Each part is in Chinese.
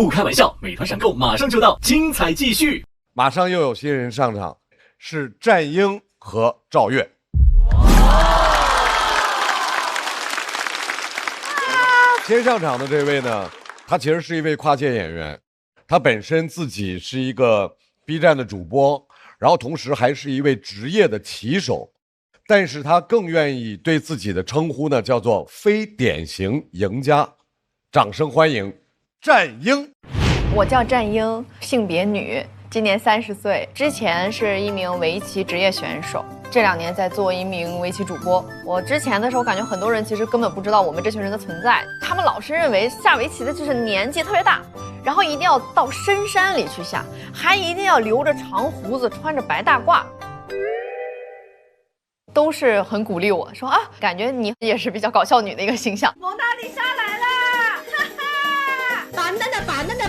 不开玩笑，美团闪购马上就到，精彩继续。马上又有新人上场，是战英和赵月。先上场的这位呢，他其实是一位跨界演员，他本身自己是一个 B 站的主播，然后同时还是一位职业的棋手，但是他更愿意对自己的称呼呢叫做非典型赢家。掌声欢迎战英。我叫战英，性别女，今年30岁，之前是一名围棋职业选手，这2年在做一名围棋主播。我之前的时候感觉很多人其实根本不知道我们这群人的存在，他们老是认为下围棋的就是年纪特别大，然后一定要到深山里去下，还一定要留着长胡子，穿着白大褂，都是很鼓励我说啊，感觉你也是比较搞笑女的一个形象。蒙娜丽莎来了，哈哈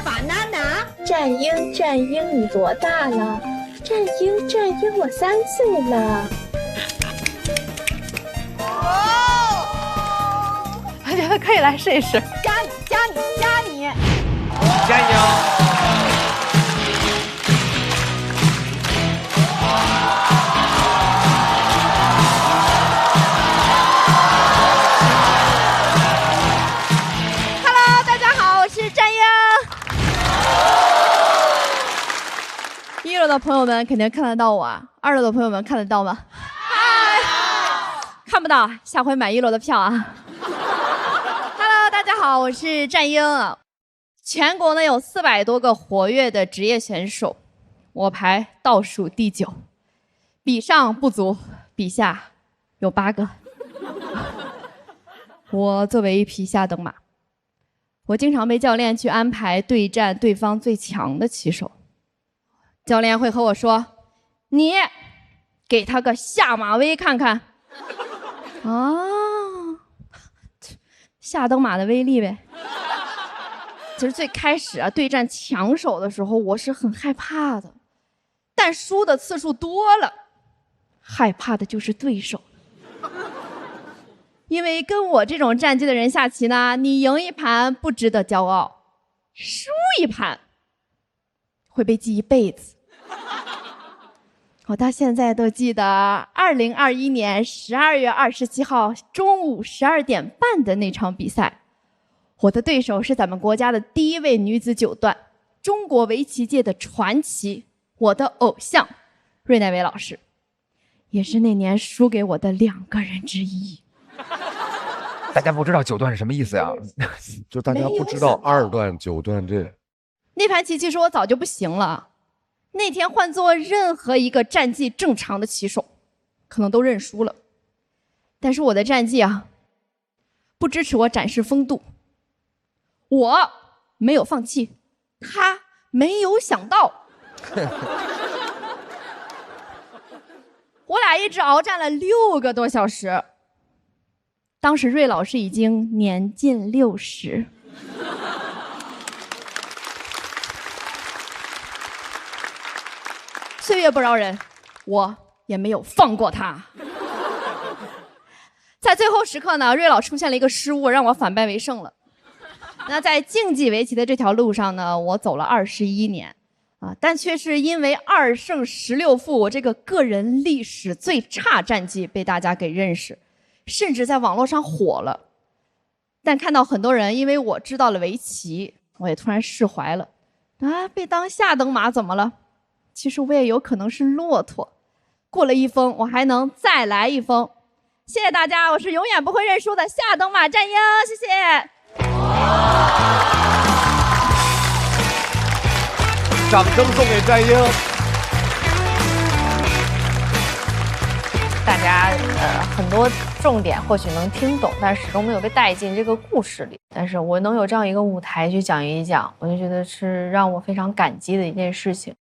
！banana， 战英，你多大了？战英，我3岁了。我觉得可以来试一试。加你！加油！1楼的朋友们肯定看得到我，2楼的朋友们看得到吗？嗨，看不到，下回买1楼的票啊。Hello， 大家好，我是战英。全国呢有400多个活跃的职业选手，我排倒数第9，比上不足，比下有8个。我作为一匹下等马，我经常被教练去安排对战对方最强的棋手。教练会和我说：“你给他个下马威看看。”啊，下等马的威力呗。其实最开始啊，对战强手的时候，我是很害怕的，但输的次数多了，害怕的就是对手。因为跟我这种战绩的人下棋呢，你赢一盘不值得骄傲，输一盘会被记一辈子。我到现在都记得2021年12月27号中午12点半的那场比赛，我的对手是咱们国家的第1位女子9段，中国围棋界的传奇，我的偶像芮乃伟老师，也是那年输给我的2个人之一。大家不知道9段是什么意思呀？就大家不知道2段、9段这。那盘棋其实我早就不行了，那天换做任何一个战绩正常的棋手，可能都认输了。但是我的战绩啊，不支持我展示风度。我没有放弃，他没有想到。我俩一直鏖战了6个多小时。当时芮老师已经年近60。岁月不饶人，我也没有放过他。在最后时刻呢，芮老出现了一个失误，让我反败为胜了。那在竞技围棋的这条路上呢，我走了21年啊，但却是因为2胜16负，我这个个人历史最差战绩被大家给认识，甚至在网络上火了。但看到很多人因为我知道了围棋，我也突然释怀了。啊，被当下等马怎么了？其实我也有可能是骆驼，过了一封，我还能再来一封。谢谢大家，我是永远不会认输的下等马战英，谢谢。掌声送给战英。大家很多重点或许能听懂，但始终没有被带进这个故事里。但是我能有这样一个舞台去讲一讲，我就觉得是让我非常感激的一件事情。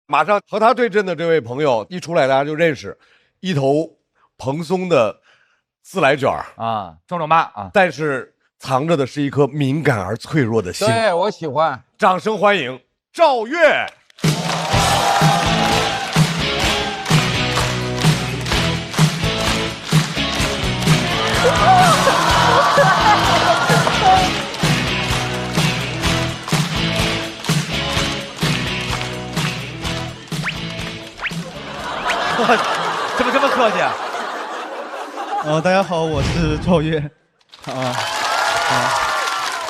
马上和他对阵的这位朋友一出来，大家就认识，一头蓬松的自来卷啊，壮妈啊，但是藏着的是一颗敏感而脆弱的心。对，我喜欢。掌声欢迎赵月。怎么这么客气？大家好，我是赵越。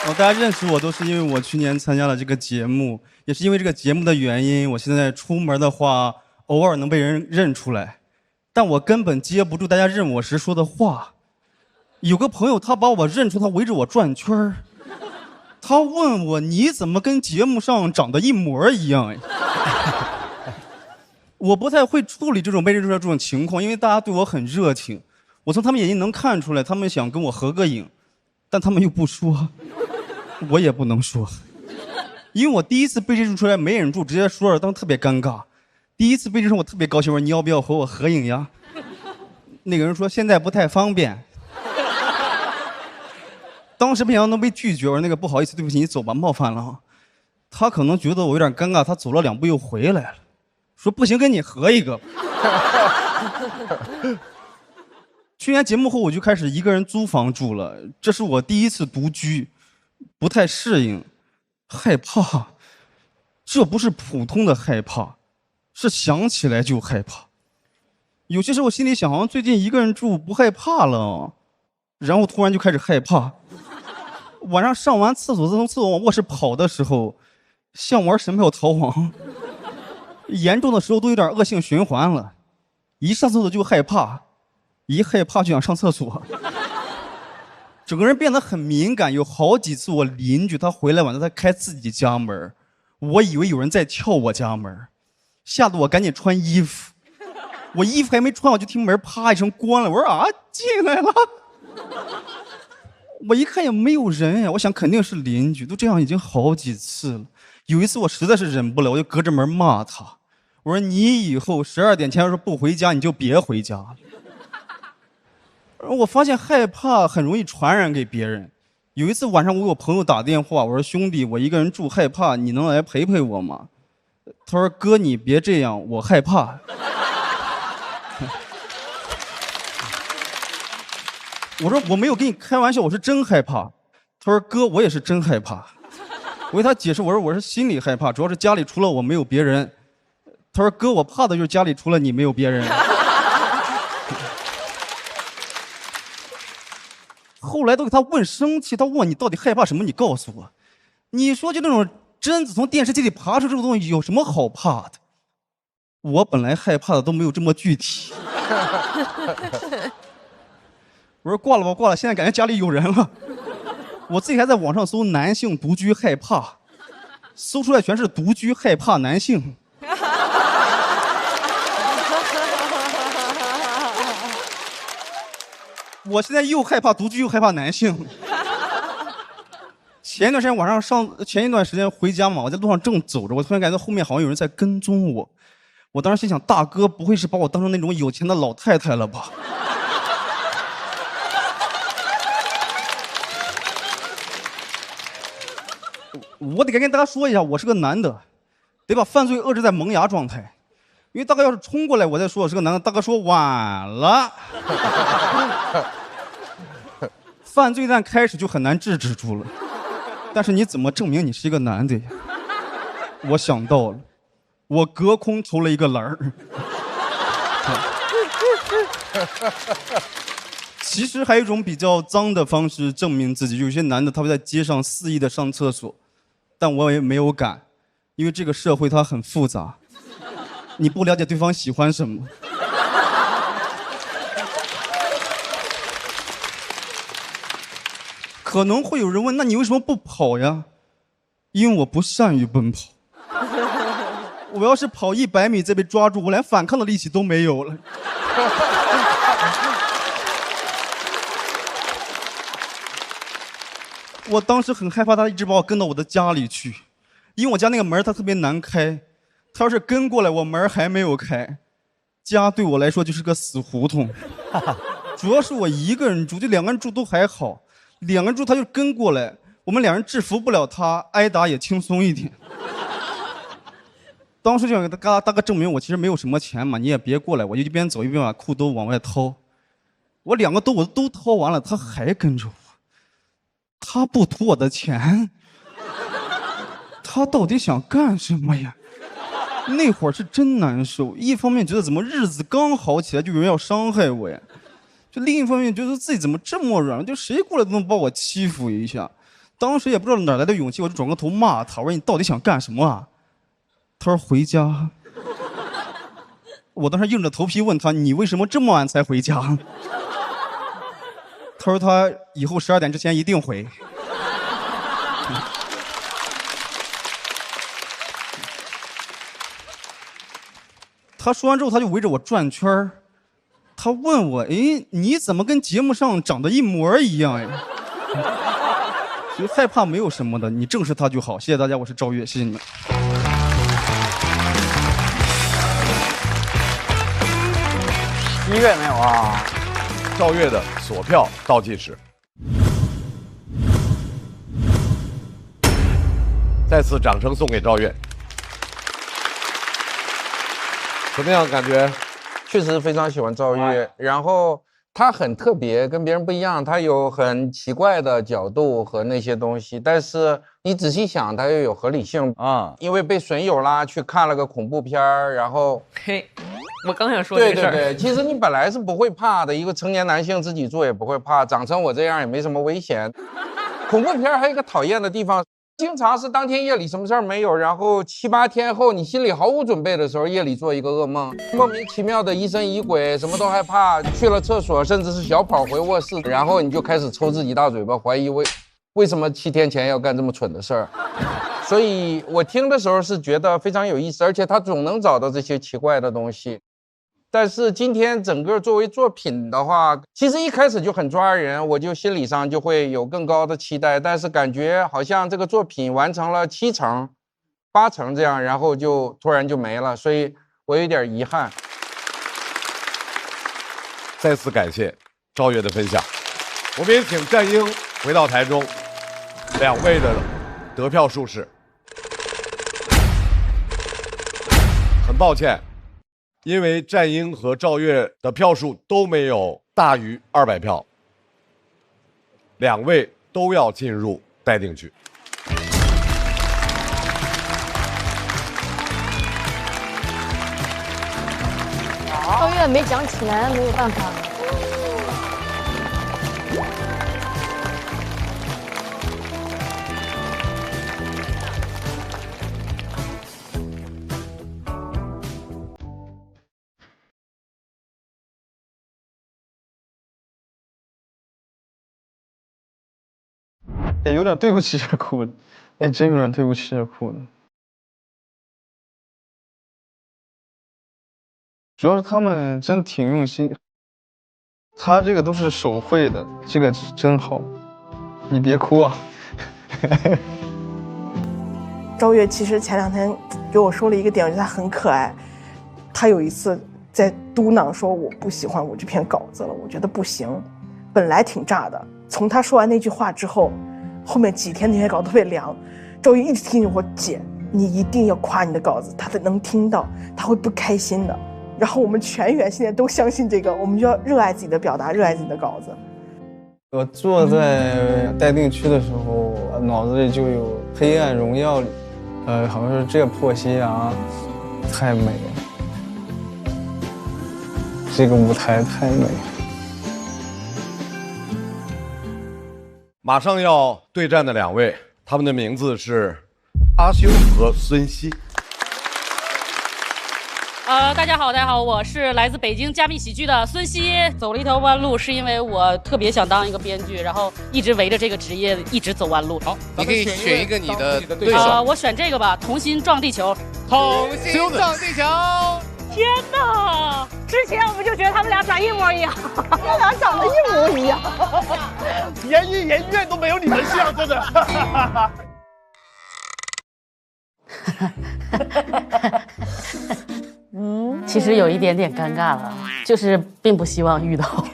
大家认识我都是因为我去年参加了这个节目，也是因为这个节目的原因，我现在出门的话偶尔能被人认出来，但我根本接不住大家认我时说的话。有个朋友他把我认出，他围着我转圈儿，他问我你怎么跟节目上长得一模一样呀？我不太会处理这种被认出来这种情况，因为大家对我很热情，我从他们眼睛能看出来，他们想跟我合个影，但他们又不说，我也不能说，因为我第一次被认出来没忍住，直接说了，当时特别尴尬。第一次被认出我特别高兴，我说你要不要和我合影呀？那个人说现在不太方便。当时没想到能被拒绝，我说那个不好意思，对不起，你走吧，冒犯了。他可能觉得我有点尴尬，他走了2步又回来了，说不行，跟你合一个。去年节目后我就开始一个人租房住了，这是我第一次独居，不太适应，害怕。这不是普通的害怕，是想起来就害怕。有些时候我心里想，好像最近一个人住不害怕了，然后突然就开始害怕。晚上上完厕所，从厕所往卧室跑的时候，像玩神庙逃亡。严重的时候都有点恶性循环了，一上厕所就害怕，一害怕就想上厕所，整个人变得很敏感。有好几次我邻居他回来晚上他开自己家门，我以为有人在撬我家门，吓得我赶紧穿衣服。我衣服还没穿好，就听门啪一声关了。我说啊，进来了。我一看也没有人呀，我想肯定是邻居，都这样已经好几次了。有一次我实在是忍不了，我就隔着门骂他，我说你以后12点前要是不回家，你就别回家了。我发现害怕很容易传染给别人。有一次晚上我给我朋友打电话，我说兄弟，我一个人住害怕，你能来陪陪我吗？他说哥你别这样，我害怕。我说我没有跟你开玩笑，我是真害怕。他说哥我也是真害怕。我给他解释，我说我是心里害怕，主要是家里除了我没有别人。他说哥我怕的就是家里除了你没有别人。后来都给他问生气，他问你到底害怕什么，你告诉我。你说就那种贞子从电视机里爬出这种东西有什么好怕的？我本来害怕的都没有这么具体。我说挂了吧，挂了，现在感觉家里有人了。我自己还在网上搜男性独居害怕，搜出来全是独居害怕男性。我现在又害怕独居又害怕男性。前一段时间回家嘛，我在路上正走着，我突然感觉后面好像有人在跟踪我。我当时心想，大哥不会是把我当成那种有钱的老太太了吧？我得跟大家说一下，我是个男的，得把犯罪遏制在萌芽状态。因为大哥要是冲过来，我再说我是个男的，大哥说晚了。犯罪一旦开始就很难制止住了。但是你怎么证明你是一个男的呀？我想到了，我隔空投了一个篮儿。其实还有一种比较脏的方式证明自己，有些男的他会在街上肆意的上厕所，但我也没有敢，因为这个社会它很复杂，你不了解对方喜欢什么。可能会有人问，那你为什么不跑呀？因为我不善于奔跑。我要是跑100米再被抓住，我连反抗的力气都没有了。我当时很害怕，他一直把我跟到我的家里去，因为我家那个门他特别难开，他要是跟过来，我门还没有开，家对我来说就是个死胡同。主要是我一个人住，就2个人住都还好，2个人住他就跟过来，我们2人制服不了他，挨打也轻松一点。当时就想给他大哥证明我其实没有什么钱嘛，你也别过来，我就一边走一边把裤兜往外掏。我2个兜我都掏完了，他还跟着我。他不图我的钱，他到底想干什么呀？那会儿是真难受，一方面觉得怎么日子刚好起来就有人要伤害我呀，就另一方面觉得自己怎么这么软，就谁过来都能把我欺负一下。当时也不知道哪来的勇气，我就转过头骂他，我说你到底想干什么啊？他说回家。我当时硬着头皮问他，你为什么这么晚才回家？他说他以后12点之前一定回。他说完之后，他就围着我转圈儿，他问我：“哎，你怎么跟节目上长得一模一样呀？”其实害怕没有什么的，你正视他就好。谢谢大家，我是赵月，谢谢你们。1月没有啊？赵月的锁票倒计时，再次掌声送给赵月。怎么样？感觉？确实非常喜欢赵月，然后他很特别，跟别人不一样，他有很奇怪的角度和那些东西，但是你仔细想，他又有合理性啊。因为被损友啦，去看了个恐怖片然后嘿，我刚想说这个事儿。对，其实你本来是不会怕的，一个成年男性自己做也不会怕，长成我这样也没什么危险。恐怖片还有一个讨厌的地方。经常是当天夜里什么事儿没有，然后7、8天后你心里毫无准备的时候，夜里做一个噩梦，莫名其妙的疑神疑鬼，什么都害怕，去了厕所甚至是小跑回卧室，然后你就开始抽自己大嘴巴，怀疑为什么7天前要干这么蠢的事儿。所以我听的时候是觉得非常有意思，而且他总能找到这些奇怪的东西。但是今天整个作为作品的话，其实一开始就很抓人，我就心理上就会有更高的期待，但是感觉好像这个作品完成了7成、8成这样，然后就突然就没了，所以我有点遗憾。再次感谢赵月的分享，我们也请战英回到台中，2位的得票数是，很抱歉。因为战英和赵月的票数都没有大于200票，2位都要进入待定区。赵月没讲起来，没有办法。也有点对不起热裤子，哎，真有点对不起热裤子。主要是他们真挺用心，他这个都是手绘的，这个真好。你别哭啊。赵月其实前2天给我说了一个点，我觉得他很可爱。他有一次在嘟囔说我不喜欢我这篇稿子了，我觉得不行。本来挺炸的，从他说完那句话之后。后面几天那些稿特别凉，赵月一直听着我姐，你一定要夸你的稿子，他能听到，他会不开心的。然后我们全员现在都相信这个，我们就要热爱自己的表达，热爱自己的稿子。我坐在待定区的时候，脑子里就有《黑暗荣耀》里，好像是这破夕阳太美了，这个舞台太美了。马上要对战的2位，他们的名字是阿修和孙熙。大家好，我是来自北京加密喜剧的孙熙。走了一条弯路，是因为我特别想当一个编剧，然后一直围着这个职业一直走弯路。好，你可以选一个你的对手。我选这个吧，同心撞地球。同心撞地球。天哪！之前我们就觉得他们俩长一模一样，他们俩长得一模一样，研院都没有你们像，真的。其实有一点点尴尬了，就是并不希望遇到。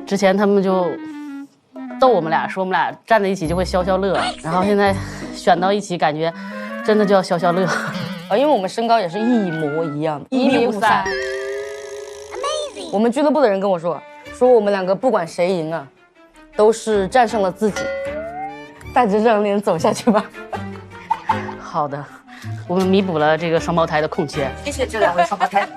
之前他们就逗我们俩，说我们俩站在一起就会消消乐，然后现在选到一起，感觉真的就要消消乐。因为我们身高也是一模一样，1米53。我们俱乐部的人跟我说我们2个不管谁赢啊，都是战胜了自己，带着这张脸走下去吧。好的，我们弥补了这个双胞胎的空缺。谢谢这2位双胞胎。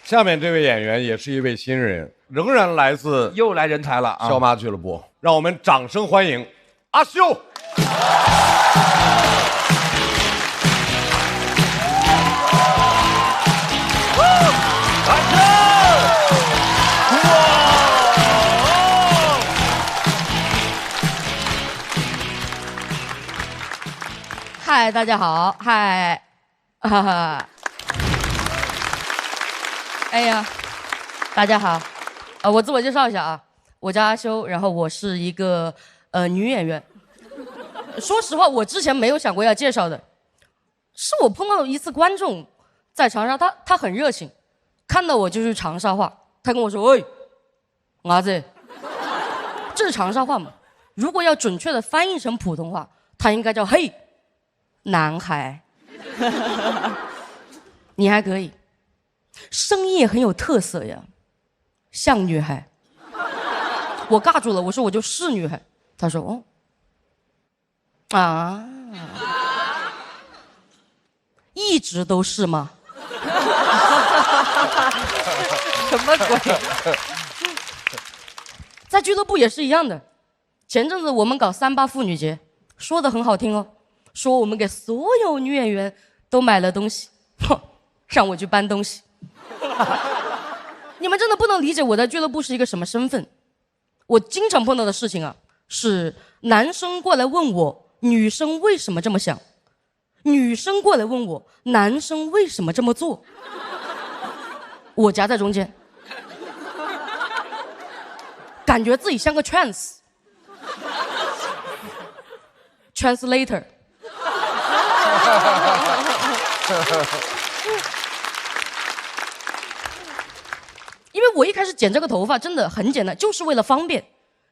下面这位演员也是一位新人，仍然来自又来人才了啊！笑妈俱乐部，让我们掌声欢迎阿秀。嗨，大家好，嗨，哈哈，哎呀，大家好，我自我介绍一下啊，我叫阿修，然后我是一个女演员。说实话，我之前没有想过要介绍的，是我碰到一次观众在长沙，他很热情，看到我就是长沙话，他跟我说：“喂，伢子，这是长沙话嘛？如果要准确的翻译成普通话，它应该叫嘿。”男孩，你还可以，声音也很有特色呀，像女孩。我尬住了，我说我就是女孩。他说哦，啊，一直都是吗？什么鬼？在俱乐部也是一样的。前阵子我们搞38妇女节，说的很好听哦。说我们给所有女演员都买了东西，哼，让我去搬东西。你们真的不能理解我在俱乐部是一个什么身份。我经常碰到的事情啊，是男生过来问我女生为什么这么想，女生过来问我男生为什么这么做，我夹在中间，感觉自己像个 translator。因为我一开始剪这个头发真的很简单，就是为了方便。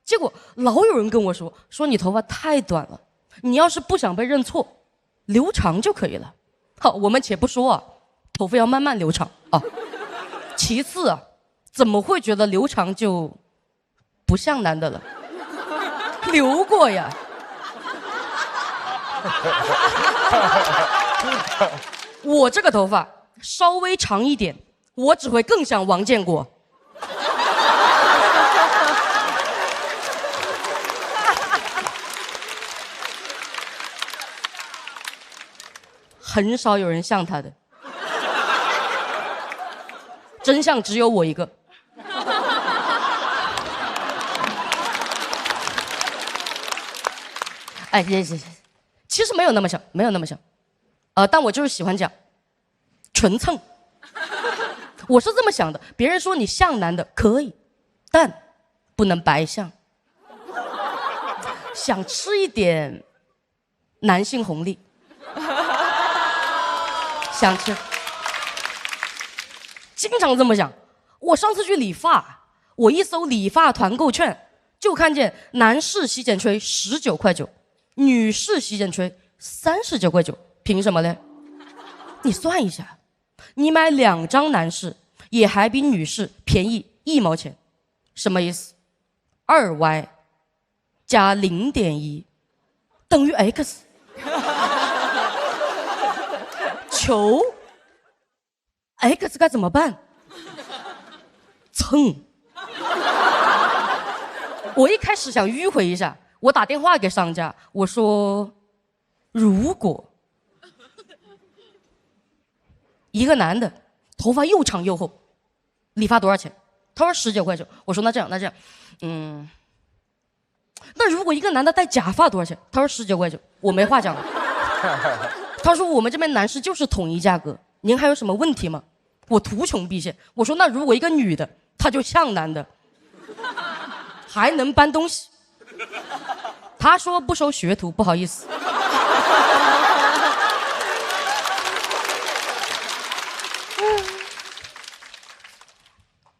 结果老有人跟我说你头发太短了，你要是不想被认错，留长就可以了。好，我们且不说啊，头发要慢慢留长啊。其次啊，怎么会觉得留长就不像男的了？留过呀。我这个头发稍微长一点，我只会更像王建国。很少有人像他的，真相只有我一个。哎，其实没有那么像，没有那么像，但我就是喜欢讲，纯蹭。我是这么想的，别人说你像男的可以，但不能白像。想吃一点男性红利，想吃，经常这么想。我上次去理发，我一搜理发团购券，就看见男士洗剪吹19.9块，女士洗剪吹39.9块，凭什么呢？你算一下，你买2张男士也还比女士便宜1毛钱，什么意思？2Y 加0.1等于 X。求 X 该怎么办？蹭。我一开始想迂回一下，我打电话给商家，我说如果一个男的头发又长又厚，理发多少钱？他说19.9块。我说那这样，那如果一个男的戴假发多少钱？他说19.9块。我没话讲了。他说我们这边男士就是统一价格，您还有什么问题吗？我图穷匕见。我说那如果一个女的，她就像男的，还能搬东西。他说不收学徒，不好意思。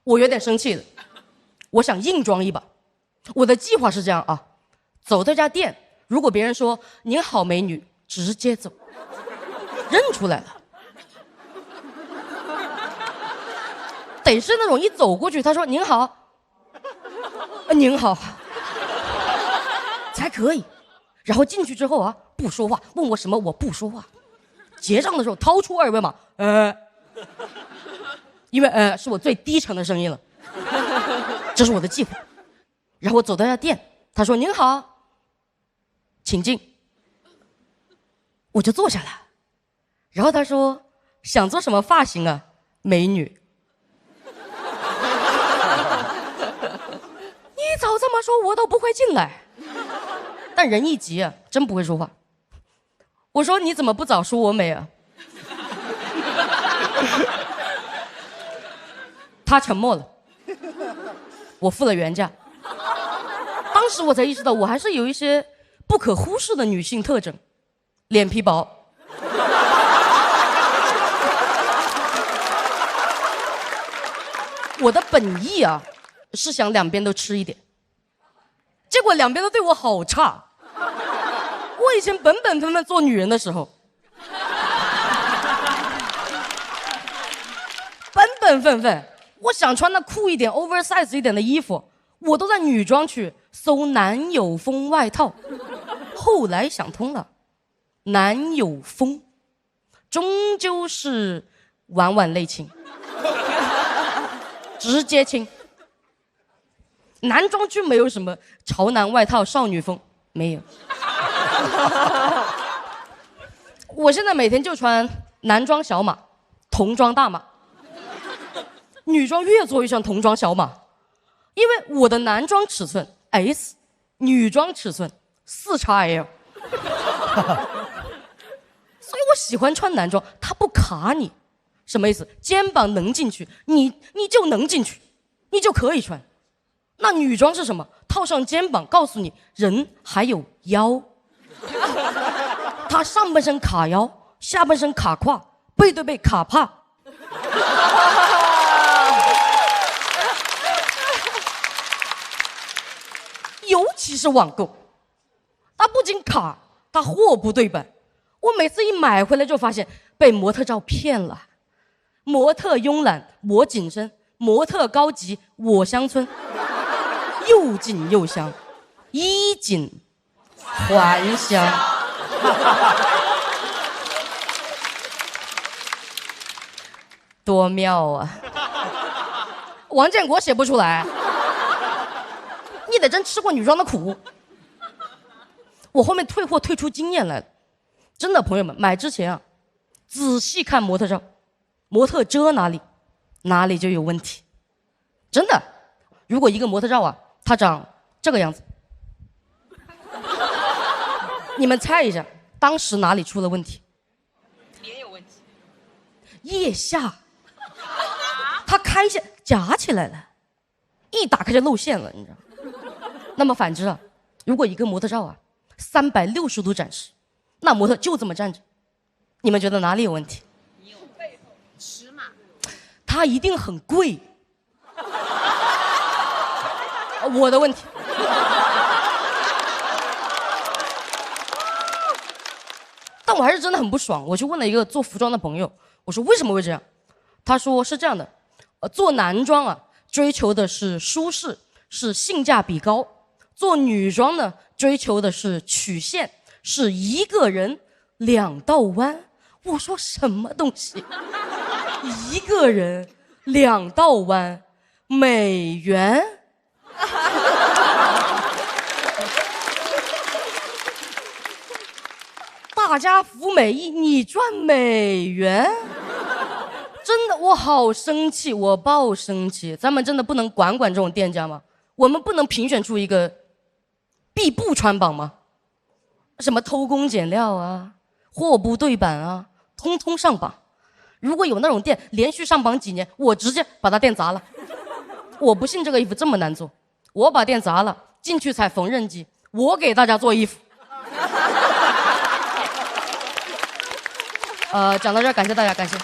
我有点生气了，我想硬装一把。我的计划是这样啊，走这家店，如果别人说您好美女，直接走，认出来了。得是那种一走过去，他说您好，您好，才可以。然后进去之后啊，不说话，问我什么我不说话。结账的时候掏出2维码，因为是我最低沉的声音了，这是我的计划。然后我走到家店，他说您好，请进。我就坐下来，然后他说想做什么发型啊，美女。你早这么说，我都不会进来。但人一急啊，真不会说话。我说你怎么不早说我美啊？他沉默了，我付了原价。当时我才意识到，我还是有一些不可忽视的女性特征，脸皮薄。我的本意啊，是想两边都吃一点，结果两边都对我好差。我以前本本分分做女人的时候，本本分分，我想穿的酷一点 oversize 一点的衣服，我都在女装去搜男友风外套。后来想通了，男友风终究是晚晚泪情，直接亲。男装区没有什么潮男外套少女风，没有。我现在每天就穿男装小码，童装大码，女装越做越像童装小码，因为我的男装尺寸 S， 女装尺寸4XL， 所以我喜欢穿男装，它不卡你，什么意思？肩膀能进去，你就能进去，你就可以穿。那女装是什么？套上肩膀，告诉你人还有腰。他上半身卡腰，下半身卡胯，背对背卡胯。尤其是网购，它不仅卡，它货不对版。我每次一买回来就发现被模特照骗了，模特慵懒我紧身，模特高级我乡村，又紧又香，衣锦还乡。多妙啊！王建国写不出来，你得真吃过女装的苦。我后面退货退出经验来了，真的，朋友们，买之前啊，仔细看模特照，模特遮哪里，哪里就有问题。真的，如果一个模特照啊，它长这个样子，你们猜一下，当时哪里出了问题？脸有问题。腋下，它开线夹起来了，一打开就露馅了，你知道。那么反之啊，如果一个模特照啊，360度展示，那模特就这么站着，你们觉得哪里有问题？你有背后尺码，它一定很贵。我的问题。但我还是真的很不爽，我去问了一个做服装的朋友，我说为什么会这样？他说是这样的，做男装啊，追求的是舒适，是性价比高；做女装呢，追求的是曲线，是一个人2道弯。我说什么东西？一个人2道弯，美元？大家服美役，你赚美元？真的，我好生气，我爆生气！咱们真的不能管这种店家吗？我们不能评选出一个必不穿榜吗？什么偷工减料啊，货不对版啊，通通上榜。如果有那种店连续上榜几年，我直接把他店砸了。我不信这个衣服这么难做，我把店砸了，进去踩缝纫机，我给大家做衣服。讲到这儿，感谢大家，感谢。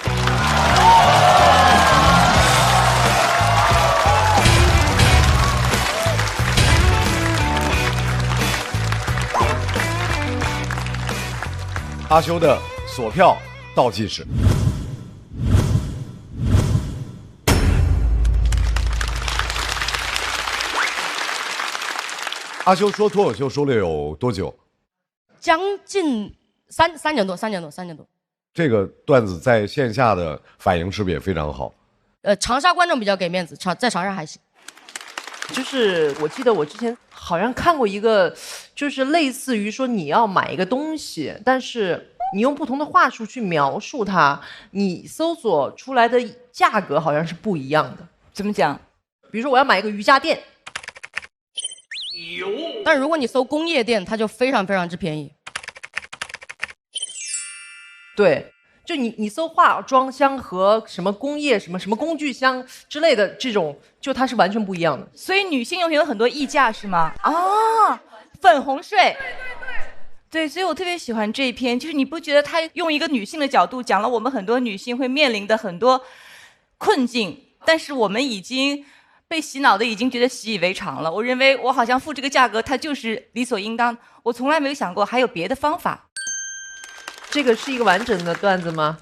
阿修的锁票倒计时。阿修说脱口秀说了有多久？将近3年多。这个段子在线下的反应是不是也非常好？长沙观众比较给面子，在长沙还行。就是我记得我之前好像看过一个，就是类似于说你要买一个东西，但是你用不同的话术去描述它，你搜索出来的价格好像是不一样的。怎么讲？比如说我要买一个瑜伽垫，但如果你搜工业店，它就非常非常之便宜。对，就你搜化妆箱和什么工业什么工具箱之类的这种，就它是完全不一样的。所以女性用品有很多溢价是吗？啊，粉红税。对，所以我特别喜欢这一篇，就是你不觉得他用一个女性的角度讲了我们很多女性会面临的很多困境，但是我们已经被洗脑的已经觉得习以为常了。我认为我好像付这个价格，它就是理所应当。我从来没有想过还有别的方法。这个是一个完整的段子吗？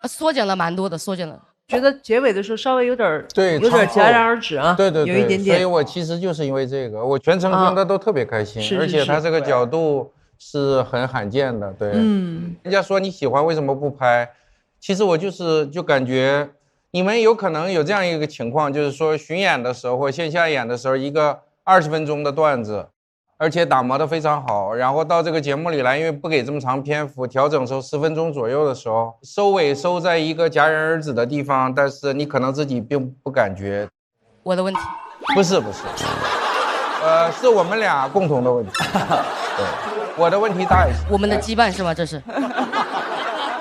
缩减了蛮多的，缩减了。觉得结尾的时候稍微有点对，有点戛然而止啊，对，有一点点。所以我其实就是因为这个，我全程听的都特别开心，是而且他这个角度是很罕见的。对，人家说你喜欢为什么不拍？其实我就感觉你们有可能有这样一个情况，就是说巡演的时候或线下演的时候，一个20分钟的段子，而且打磨的非常好，然后到这个节目里来，因为不给这么长篇幅，调整成10分钟左右的时候，收尾收在一个戛然而止的地方，但是你可能自己并不感觉。我的问题？不是，是我们俩共同的问题。对，我的问题大一些。我们的羁绊是吗？这是。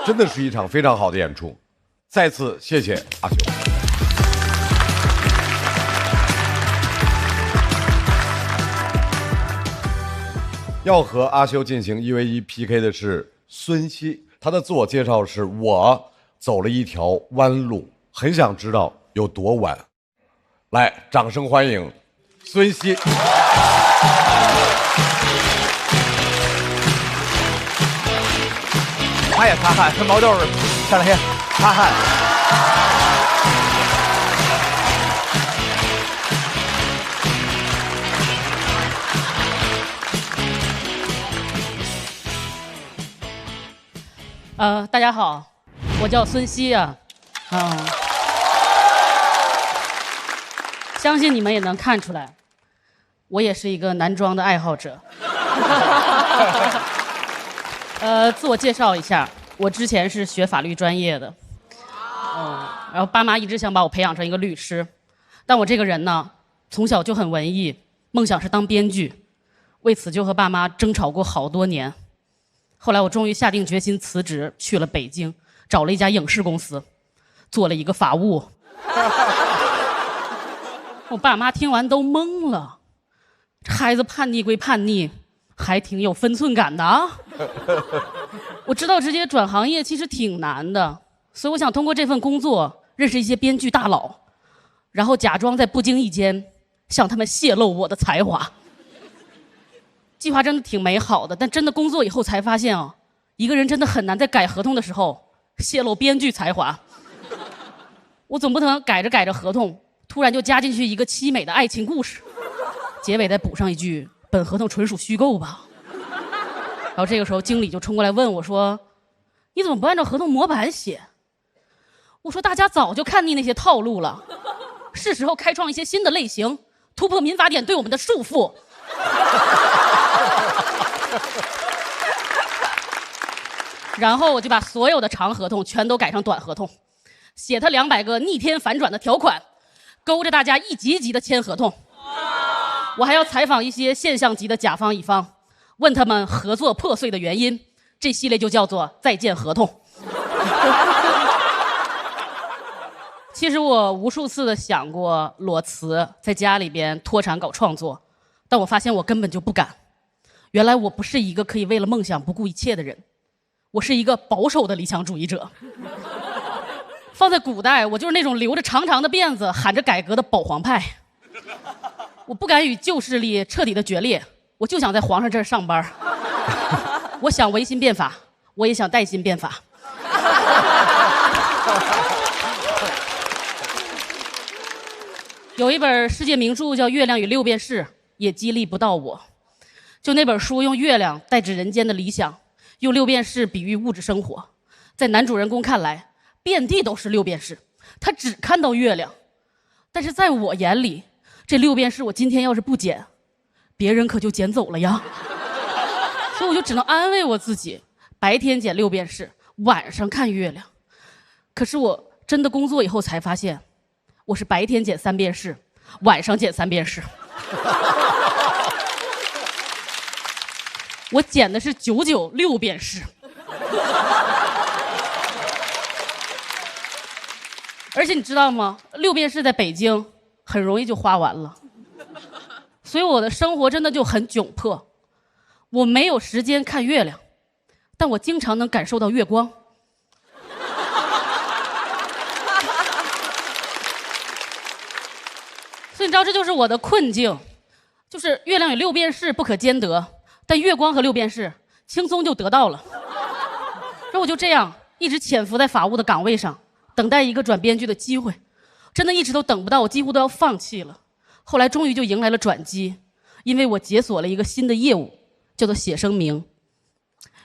真的是一场非常好的演出，再次谢谢阿修。要和阿修进行1v1 PK 的是孙熙，他的自我介绍是：我走了一条弯路，很想知道有多弯。来，掌声欢迎孙熙。他也擦汗，跟毛豆似的。前两天擦汗。大家好，我叫孙熙啊，相信你们也能看出来，我也是一个男装的爱好者。自我介绍一下，我之前是学法律专业的，然后爸妈一直想把我培养成一个律师，但我这个人呢，从小就很文艺，梦想是当编剧，为此就和爸妈争吵过好多年。后来我终于下定决心辞职，去了北京，找了一家影视公司，做了一个法务。我爸妈听完都懵了，这孩子叛逆归叛逆，还挺有分寸感的啊。我知道直接转行业其实挺难的，所以我想通过这份工作认识一些编剧大佬，然后假装在不经意间向他们泄露我的才华。计划真的挺美好的，但真的工作以后才发现啊，一个人真的很难在改合同的时候泄露编剧才华。我总不能改着合同，突然就加进去一个凄美的爱情故事，结尾再补上一句本合同纯属虚构吧。然后这个时候经理就冲过来问我说：“你怎么不按照合同模板写？”我说：“大家早就看腻那些套路了，是时候开创一些新的类型，突破民法典对我们的束缚。”然后我就把所有的长合同全都改成短合同，写他200个逆天反转的条款，勾着大家一级一级的签合同。我还要采访一些现象级的甲方乙方，问他们合作破碎的原因。这系列就叫做再见合同。其实我无数次的想过裸辞，在家里边脱产搞创作，但我发现我根本就不敢。原来我不是一个可以为了梦想不顾一切的人，我是一个保守的理想主义者。放在古代，我就是那种留着长长的辫子喊着改革的保皇派。我不敢与旧势力彻底的决裂，我就想在皇上这儿上班。我想维新变法，我也想带薪变法。有一本世界名著叫《月亮与六便士》，也激励不到我。就那本书用月亮代指人间的理想，用六便士比喻物质生活。在男主人公看来，遍地都是六便士，他只看到月亮。但是在我眼里，这六便士我今天要是不捡，别人可就捡走了呀。所以我就只能安慰我自己，白天捡六便士，晚上看月亮。可是我真的工作以后才发现，我是白天捡三便士，晚上捡三便士。我捡的是99六便士。而且你知道吗？六便士在北京很容易就花完了，所以我的生活真的就很窘迫。我没有时间看月亮，但我经常能感受到月光。所以你知道这就是我的困境，就是月亮与六便士不可兼得，但月光和六便士轻松就得到了。然后我就这样一直潜伏在法务的岗位上，等待一个转编剧的机会，真的一直都等不到，我几乎都要放弃了。后来终于就迎来了转机，因为我解锁了一个新的业务，叫做写声明。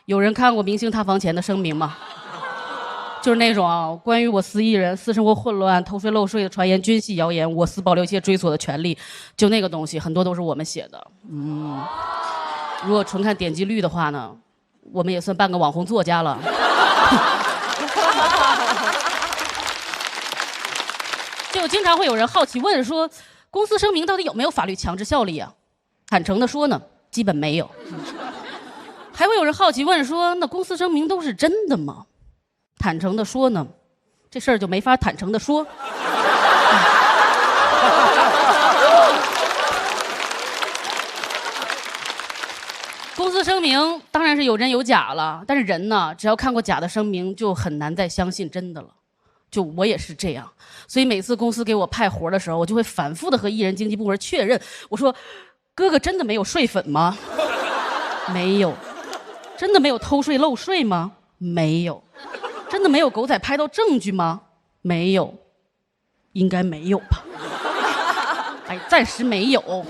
有人看过明星塌房前的声明吗？就是那种关于我司艺人私生活混乱、偷税漏税的传言、军系谣言，我司保留一切追索的权利，就那个东西很多都是我们写的。如果纯看点击率的话呢，我们也算半个网红作家了。就经常会有人好奇问说，公司声明到底有没有法律强制效力啊？坦诚的说呢，基本没有。还会有人好奇问说，那公司声明都是真的吗？坦诚的说呢，这事儿就没法坦诚的说。公司声明当然是有真有假了，但是人呢，只要看过假的声明，就很难再相信真的了。就我也是这样，所以每次公司给我派活的时候，我就会反复的和艺人经纪部门确认，我说：“哥哥真的没有睡粉吗？没有。真的没有偷税漏税吗？没有。真的没有狗仔拍到证据吗？没有。应该没有吧？哎，暂时没有。”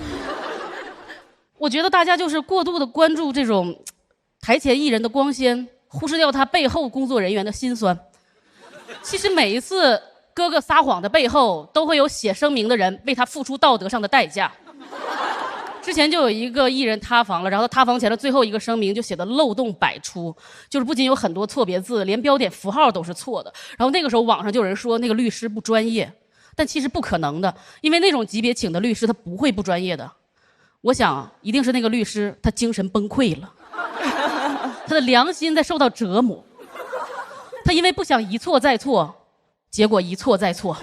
我觉得大家就是过度的关注这种台前艺人的光鲜，忽视掉他背后工作人员的辛酸。其实每一次哥哥撒谎的背后，都会有写声明的人为他付出道德上的代价。之前就有一个艺人塌房了，然后他塌房前的最后一个声明就写的漏洞百出，就是不仅有很多错别字，连标点符号都是错的。然后那个时候网上就有人说那个律师不专业，但其实不可能的，因为那种级别请的律师他不会不专业的。我想一定是那个律师他精神崩溃了，他的良心在受到折磨，他因为不想一错再错，结果一错再错。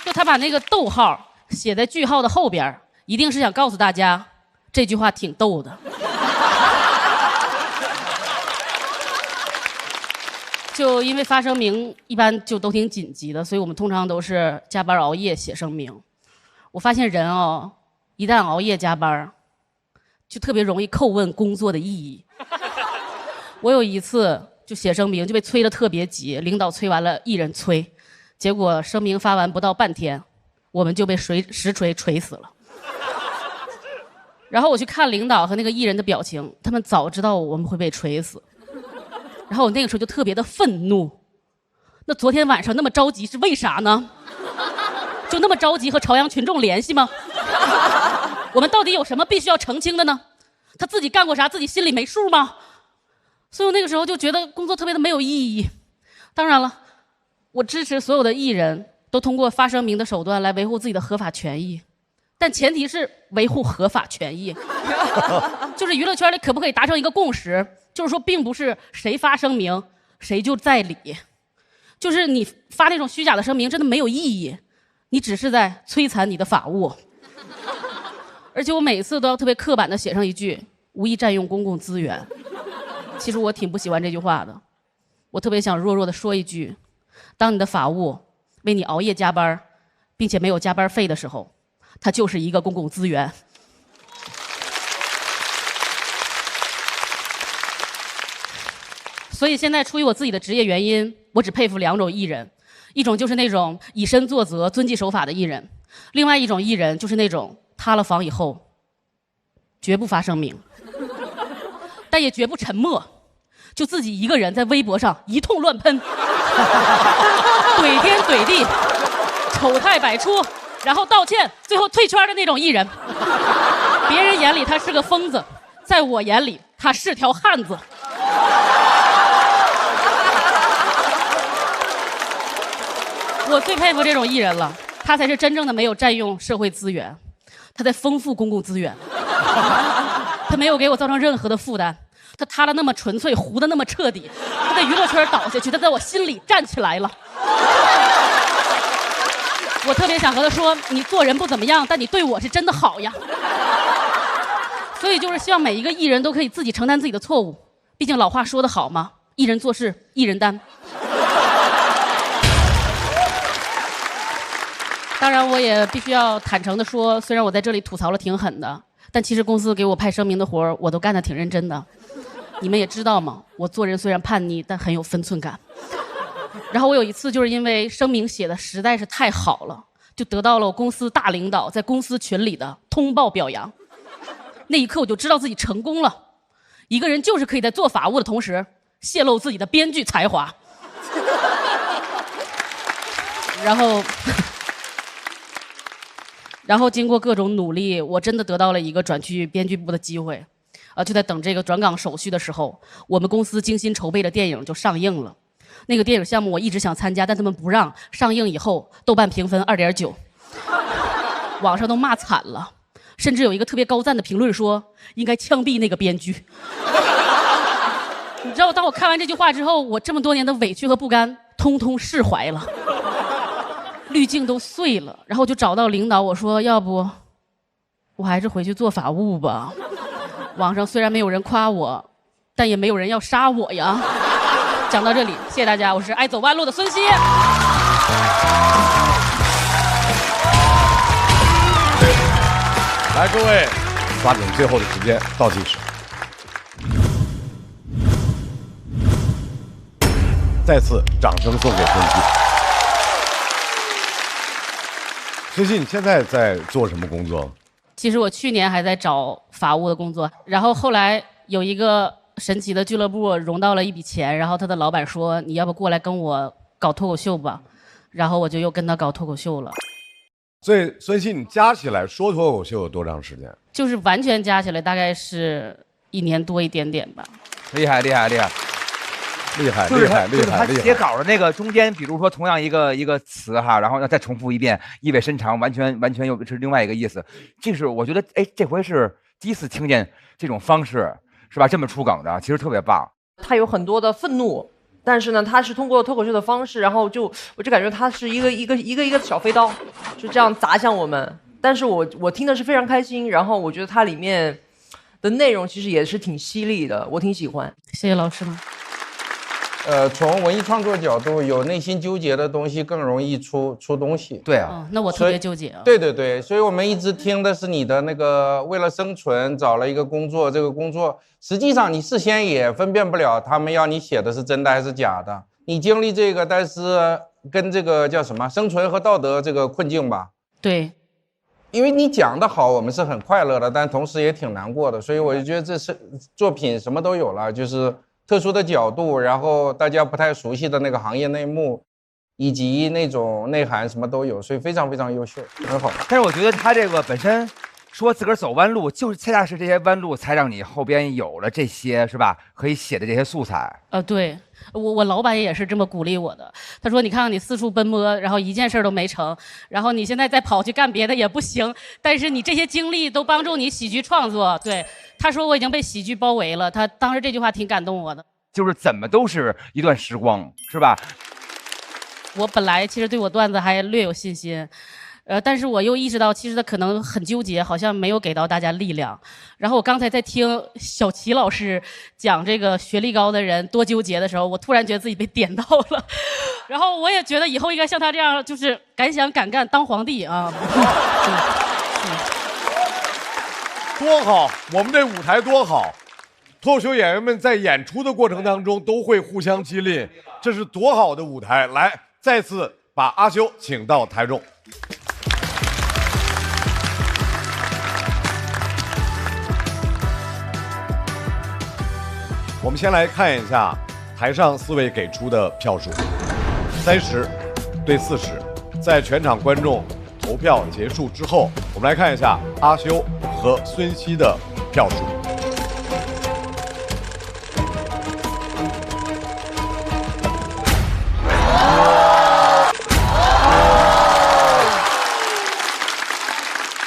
就他把那个逗号写在句号的后边，一定是想告诉大家这句话挺逗的。就因为发声明一般就都挺紧急的，所以我们通常都是加班熬夜写声明。我发现人哦，一旦熬夜加班，就特别容易叩问工作的意义。我有一次就写声明就被催得特别急，领导催完了，艺人催，结果声明发完不到半天，我们就被实锤锤死了。然后我去看领导和那个艺人的表情，他们早知道我们会被锤死。然后我那个时候就特别的愤怒，那昨天晚上那么着急是为啥呢？就那么着急和朝阳群众联系吗？我们到底有什么必须要澄清的呢？他自己干过啥自己心里没数吗？所以我那个时候就觉得工作特别的没有意义。当然了，我支持所有的艺人都通过发声明的手段来维护自己的合法权益，但前提是维护合法权益。就是娱乐圈里可不可以达成一个共识，就是说并不是谁发声明谁就在理，就是你发那种虚假的声明真的没有意义，你只是在摧残你的法务。而且我每次都要特别刻板的写上一句无意占用公共资源。其实我挺不喜欢这句话的，我特别想弱弱的说一句，当你的法务为你熬夜加班并且没有加班费的时候，它就是一个公共资源。所以现在出于我自己的职业原因，我只佩服2种艺人，一种就是那种以身作则、遵纪守法的艺人，另外一种艺人就是那种塌了房以后，绝不发声明，但也绝不沉默，就自己一个人在微博上一通乱喷，怼天怼地，丑态百出，然后道歉，最后退圈的那种艺人。别人眼里他是个疯子，在我眼里他是条汉子。我最佩服这种艺人了，他才是真正的没有占用社会资源，他在丰富公共资源，他没有给我造成任何的负担，他塌了那么纯粹，糊的那么彻底，他在娱乐圈倒下去，他在我心里站起来了。我特别想和他说，你做人不怎么样，但你对我是真的好呀。所以就是希望每一个艺人都可以自己承担自己的错误，毕竟老话说得好嘛，一人做事一人担。当然，我也必须要坦诚地说，虽然我在这里吐槽了挺狠的，但其实公司给我派声明的活儿，我都干得挺认真的。你们也知道嘛，我做人虽然叛逆，但很有分寸感。然后我有一次就是因为声明写的实在是太好了，就得到了我公司大领导在公司群里的通报表扬。那一刻我就知道自己成功了。一个人就是可以在做法务的同时泄露自己的编剧才华。然后经过各种努力，我真的得到了一个转去编剧部的机会。就在等这个转岗手续的时候，我们公司精心筹备的电影就上映了。那个电影项目我一直想参加，但他们不让。上映以后，豆瓣评分2.9，网上都骂惨了，甚至有一个特别高赞的评论说应该枪毙那个编剧。你知道，当我看完这句话之后，我这么多年的委屈和不甘通通释怀了，滤镜都碎了。然后我就找到领导，我说要不我还是回去做法务吧。网上虽然没有人夸我，但也没有人要杀我呀。讲到这里，谢谢大家，我是爱走弯路的孙熙。来，各位，抓紧最后的时间，倒计时。再次掌声送给孙熙。孙熙，你现在在做什么工作？其实我去年还在找法务的工作，然后后来有一个神奇的俱乐部融到了一笔钱，然后他的老板说你要不过来跟我搞脱口秀吧，然后我就又跟他搞脱口秀了。所以孙熙，你加起来说脱口秀有多长时间？就是完全加起来大概是1年多一点点吧。厉害厉害厉害厉害就是厉害厉害！他写稿的那个中间，比如说同样一个词哈，然后再重复一遍，意味深长，完全又是另外一个意思。这是我觉得，哎，这回是第一次听见这种方式，是吧？这么出梗的，其实特别棒。他有很多的愤怒，但是呢，他是通过脱口秀的方式，然后我就感觉他是一个小飞刀，就这样砸向我们。但是我听的是非常开心，然后我觉得它里面的内容其实也是挺犀利的，我挺喜欢。谢谢老师们。从文艺创作角度，有内心纠结的东西更容易出东西。对啊，那我特别纠结啊。对对对，所以我们一直听的是你的那个为了生存找了一个工作，这个工作实际上你事先也分辨不了他们要你写的是真的还是假的。你经历这个，但是跟这个叫什么生存和道德这个困境吧。对。因为你讲的好，我们是很快乐的，但同时也挺难过的，所以我就觉得这是作品什么都有了，就是特殊的角度，然后大家不太熟悉的那个行业内幕，以及那种内涵什么都有，所以非常非常优秀，很好。但是我觉得他这个本身说自个儿走弯路，就是恰恰是这些弯路才让你后边有了这些是吧？可以写的这些素材。对。我老板也是这么鼓励我的，他说你看看你四处奔波，然后一件事都没成，然后你现在再跑去干别的也不行，但是你这些经历都帮助你喜剧创作。对，他说我已经被喜剧包围了，他当时这句话挺感动我的。就是怎么都是一段时光，是吧？我本来其实对我段子还略有信心，但是我又意识到，其实他可能很纠结，好像没有给到大家力量。然后我刚才在听小齐老师讲这个学历高的人多纠结的时候，我突然觉得自己被点到了。然后我也觉得以后应该像他这样，就是敢想敢干当皇帝啊！多好，我们这舞台多好！脱口秀演员们在演出的过程当中都会互相激励，这是多好的舞台！来，再次把阿修请到台中。我们先来看一下台上4位给出的票数，30对40。在全场观众投票结束之后，我们来看一下阿修和孙熙的票数。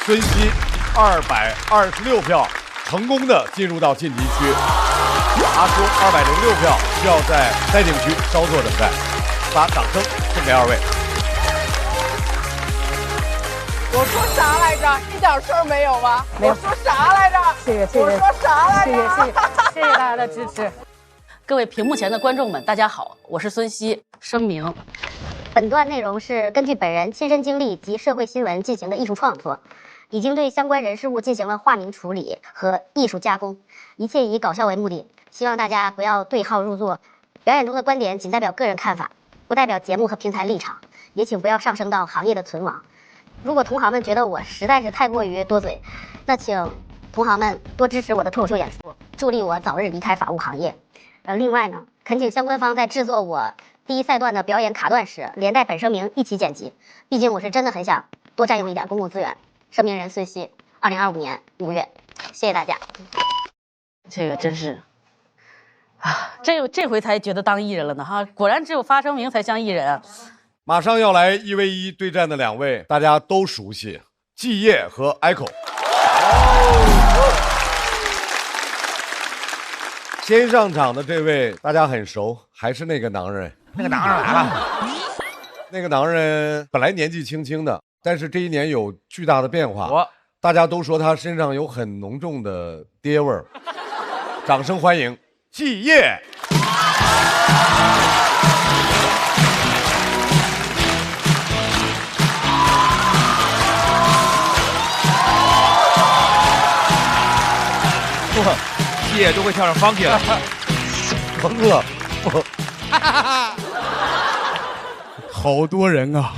孙熙226票，成功的进入到晋级区。阿修206票，需要在待定区稍作等待。把掌声送给2位。我说啥来着？一点事儿没有吗？没有我说啥来着？谢谢。我说啥来着？谢谢大家的支持。各位屏幕前的观众们，大家好，我是孙熙。声明，本段内容是根据本人亲身经历及社会新闻进行的艺术创作，已经对相关人事物进行了化名处理和艺术加工，一切以搞笑为目的，希望大家不要对号入座。表演中的观点仅代表个人看法，不代表节目和平台立场，也请不要上升到行业的存亡。如果同行们觉得我实在是太过于多嘴，那请同行们多支持我的脱口秀演出，助力我早日离开法务行业。另外呢，恳请相关方在制作我第一赛段的表演卡段时，连带本声明一起剪辑，毕竟我是真的很想多占用一点公共资源。声明人孙熙，2025年5月，谢谢大家。这个真是啊，这回才觉得当艺人了呢哈，果然只有发声明才像艺人啊。马上要来1v1对战的2位，大家都熟悉，季业和 Echo。先上场的这位大家很熟，还是那个男人。那个男人来了。那个男人本来年纪轻轻的，但是这一年有巨大的变化。大家都说他身上有很浓重的爹味儿。掌声欢迎季业。哇，季业都会跳上 funky 了，疯了！好多人啊，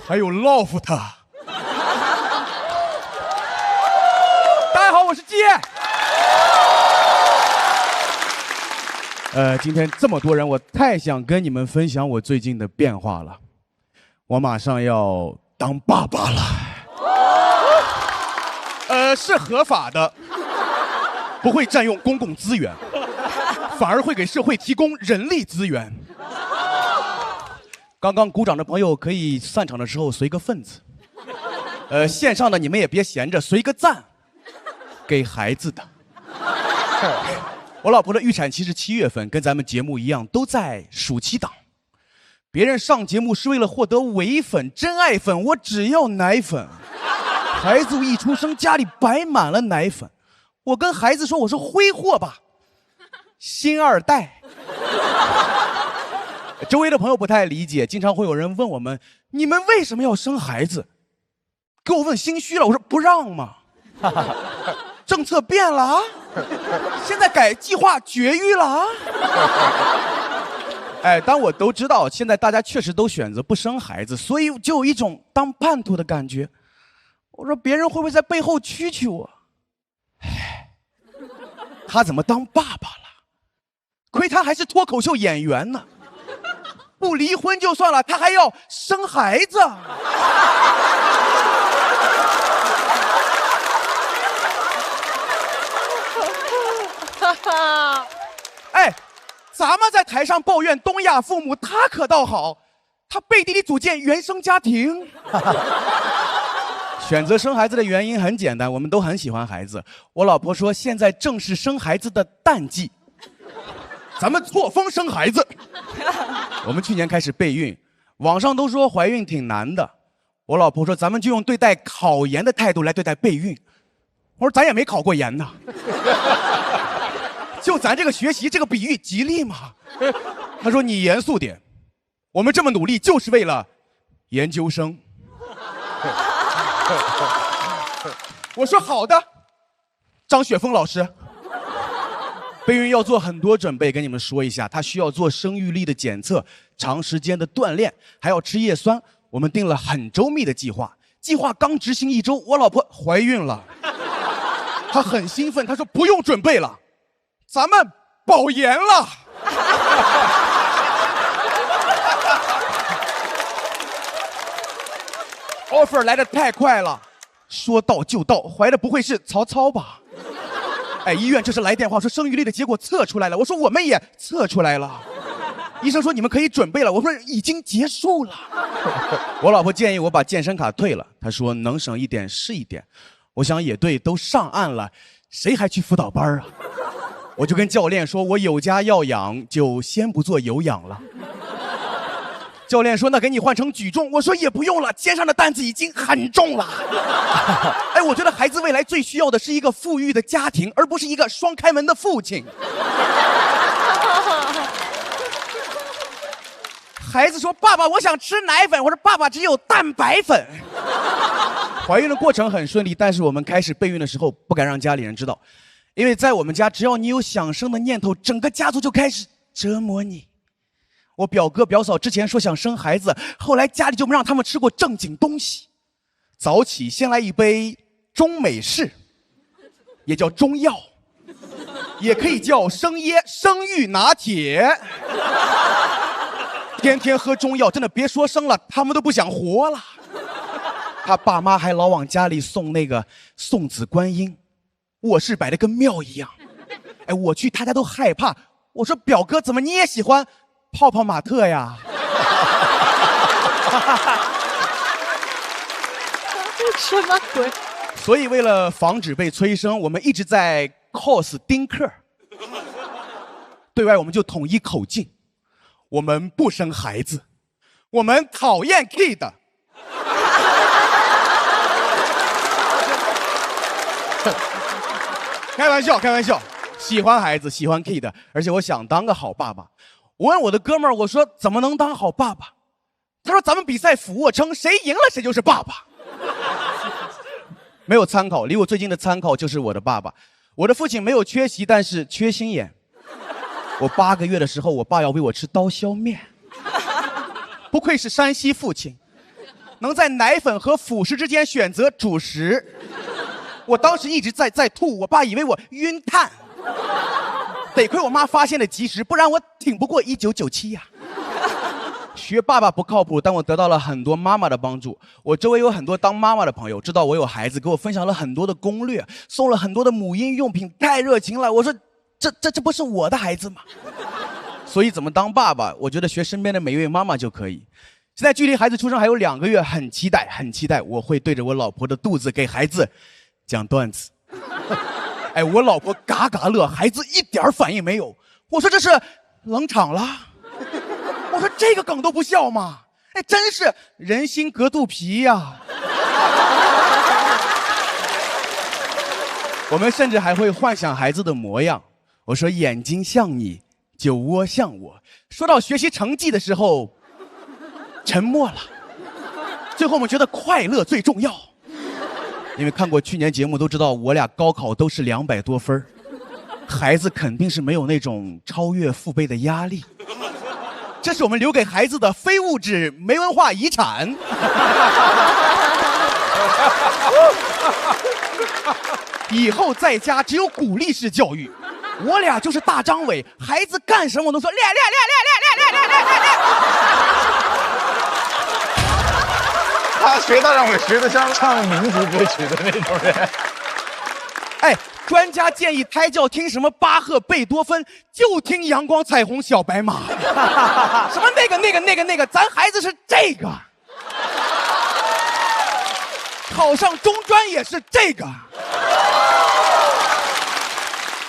还有 LOFT。大家好，我是季业。今天这么多人，我太想跟你们分享我最近的变化了。我马上要当爸爸了。是合法的，不会占用公共资源，反而会给社会提供人力资源。刚刚鼓掌的朋友可以散场的时候随个份子。线上的你们也别闲着，随个赞，给孩子的。我老婆的预产期是7月份，跟咱们节目一样，都在暑期档。别人上节目是为了获得唯粉、真爱粉，我只要奶粉。孩子一出生，家里摆满了奶粉。我跟孩子说，我是挥霍吧，新二代。周围的朋友不太理解，经常会有人问我们：你们为什么要生孩子？给我问心虚了，我说不让嘛。政策变了啊，现在改计划绝育了啊。但我都知道，现在大家确实都选择不生孩子，所以就有一种当叛徒的感觉。我说别人会不会在背后蛐蛐我？他怎么当爸爸了？亏他还是脱口秀演员呢，不离婚就算了，他还要生孩子。咱们在台上抱怨东亚父母，他可倒好，他背地里组建原生家庭。选择生孩子的原因很简单，我们都很喜欢孩子。我老婆说，现在正是生孩子的淡季，咱们错峰生孩子。我们去年开始备孕，网上都说怀孕挺难的，我老婆说咱们就用对待考研的态度来对待备孕。我说咱也没考过研呢，就咱这个学习这个比喻吉利吗？她说你严肃点，我们这么努力就是为了研究生。我说好的，张雪峰老师，备孕要做很多准备，跟你们说一下，她需要做生育力的检测，长时间的锻炼，还要吃叶酸。我们定了很周密的计划，计划刚执行1周，我老婆怀孕了，她很兴奋，她说不用准备了，咱们保研了。offer 来的太快了，说到就到，怀的不会是曹操吧？哎，医院这是来电话说生育率的结果测出来了，我说我们也测出来了。医生说你们可以准备了，我说已经结束了。我老婆建议我把健身卡退了，她说能省一点是一点。我想也对，都上岸了，谁还去辅导班啊？我就跟教练说，我有家要养，就先不做有氧了。教练说那给你换成举重，我说也不用了，肩上的担子已经很重了。哎，我觉得孩子未来最需要的是一个富裕的家庭，而不是一个双开门的父亲。孩子说爸爸我想吃奶粉，我说爸爸只有蛋白粉。怀孕的过程很顺利，但是我们开始备孕的时候不敢让家里人知道，因为在我们家只要你有想生的念头，整个家族就开始折磨你。我表哥表嫂之前说想生孩子，后来家里就没让他们吃过正经东西。早起先来一杯中美式，也叫中药，也可以叫生椰生育拿铁。天天喝中药，真的别说生了，他们都不想活了。他爸妈还老往家里送那个送子观音，卧室摆得跟庙一样。哎，我去他家都害怕。我说表哥，怎么你也喜欢泡泡玛特呀？什么鬼？所以为了防止被催生，我们一直在 cos 丁克。对外我们就统一口径，我们不生孩子，我们讨厌 kid。开玩笑，开玩笑，喜欢孩子，喜欢 kid， 而且我想当个好爸爸。我问我的哥们儿，我说怎么能当好爸爸？他说咱们比赛俯卧撑，谁赢了谁就是爸爸。没有参考，离我最近的参考就是我的爸爸。我的父亲没有缺席，但是缺心眼。我8个月的时候，我爸要喂我吃刀削面。不愧是山西父亲，能在奶粉和辅食之间选择主食。我当时一直在吐，我爸以为我晕碳。得亏我妈发现的及时，不然我挺不过1997呀。学爸爸不靠谱，但我得到了很多妈妈的帮助。我周围有很多当妈妈的朋友，知道我有孩子，给我分享了很多的攻略，送了很多的母婴用品，太热情了。我说这不是我的孩子吗？所以怎么当爸爸，我觉得学身边的每一位妈妈就可以。现在距离孩子出生还有2个月，很期待，很期待，我会对着我老婆的肚子给孩子讲段子。哎，我老婆嘎嘎乐，孩子一点反应没有。我说这是冷场了。我说这个梗都不笑吗？哎，真是人心隔肚皮呀。我们甚至还会幻想孩子的模样。我说眼睛像你，酒窝像我。说到学习成绩的时候，沉默了。最后我们觉得快乐最重要。因为看过去年节目都知道，我俩高考都是200多分，孩子肯定是没有那种超越父辈的压力。这是我们留给孩子的非物质没文化遗产。以后在家只有鼓励式教育，我俩就是大张伟，孩子干什么我都说练。他学大张伟学的像唱民族歌曲的那种人。哎，专家建议胎教听什么巴赫、贝多芬，就听阳光、彩虹、小白马。什么那个，咱孩子是这个。考上中专也是这个。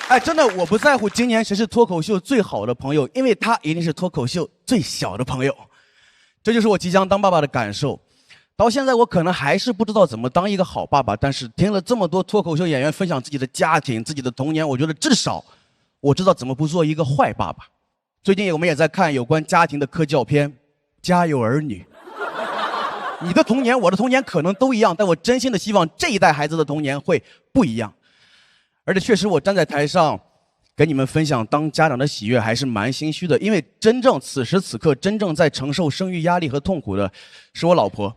哎，真的，我不在乎今年谁是脱口秀最好的朋友，因为他一定是脱口秀最小的朋友。这就是我即将当爸爸的感受。到现在我可能还是不知道怎么当一个好爸爸，但是听了这么多脱口秀演员分享自己的家庭、自己的童年，我觉得至少我知道怎么不做一个坏爸爸。最近我们也在看有关家庭的科教片《家有儿女》。你的童年我的童年可能都一样，但我真心的希望这一代孩子的童年会不一样。而且确实我站在台上跟你们分享当家长的喜悦还是蛮心虚的，因为真正此时此刻真正在承受生育压力和痛苦的是我老婆。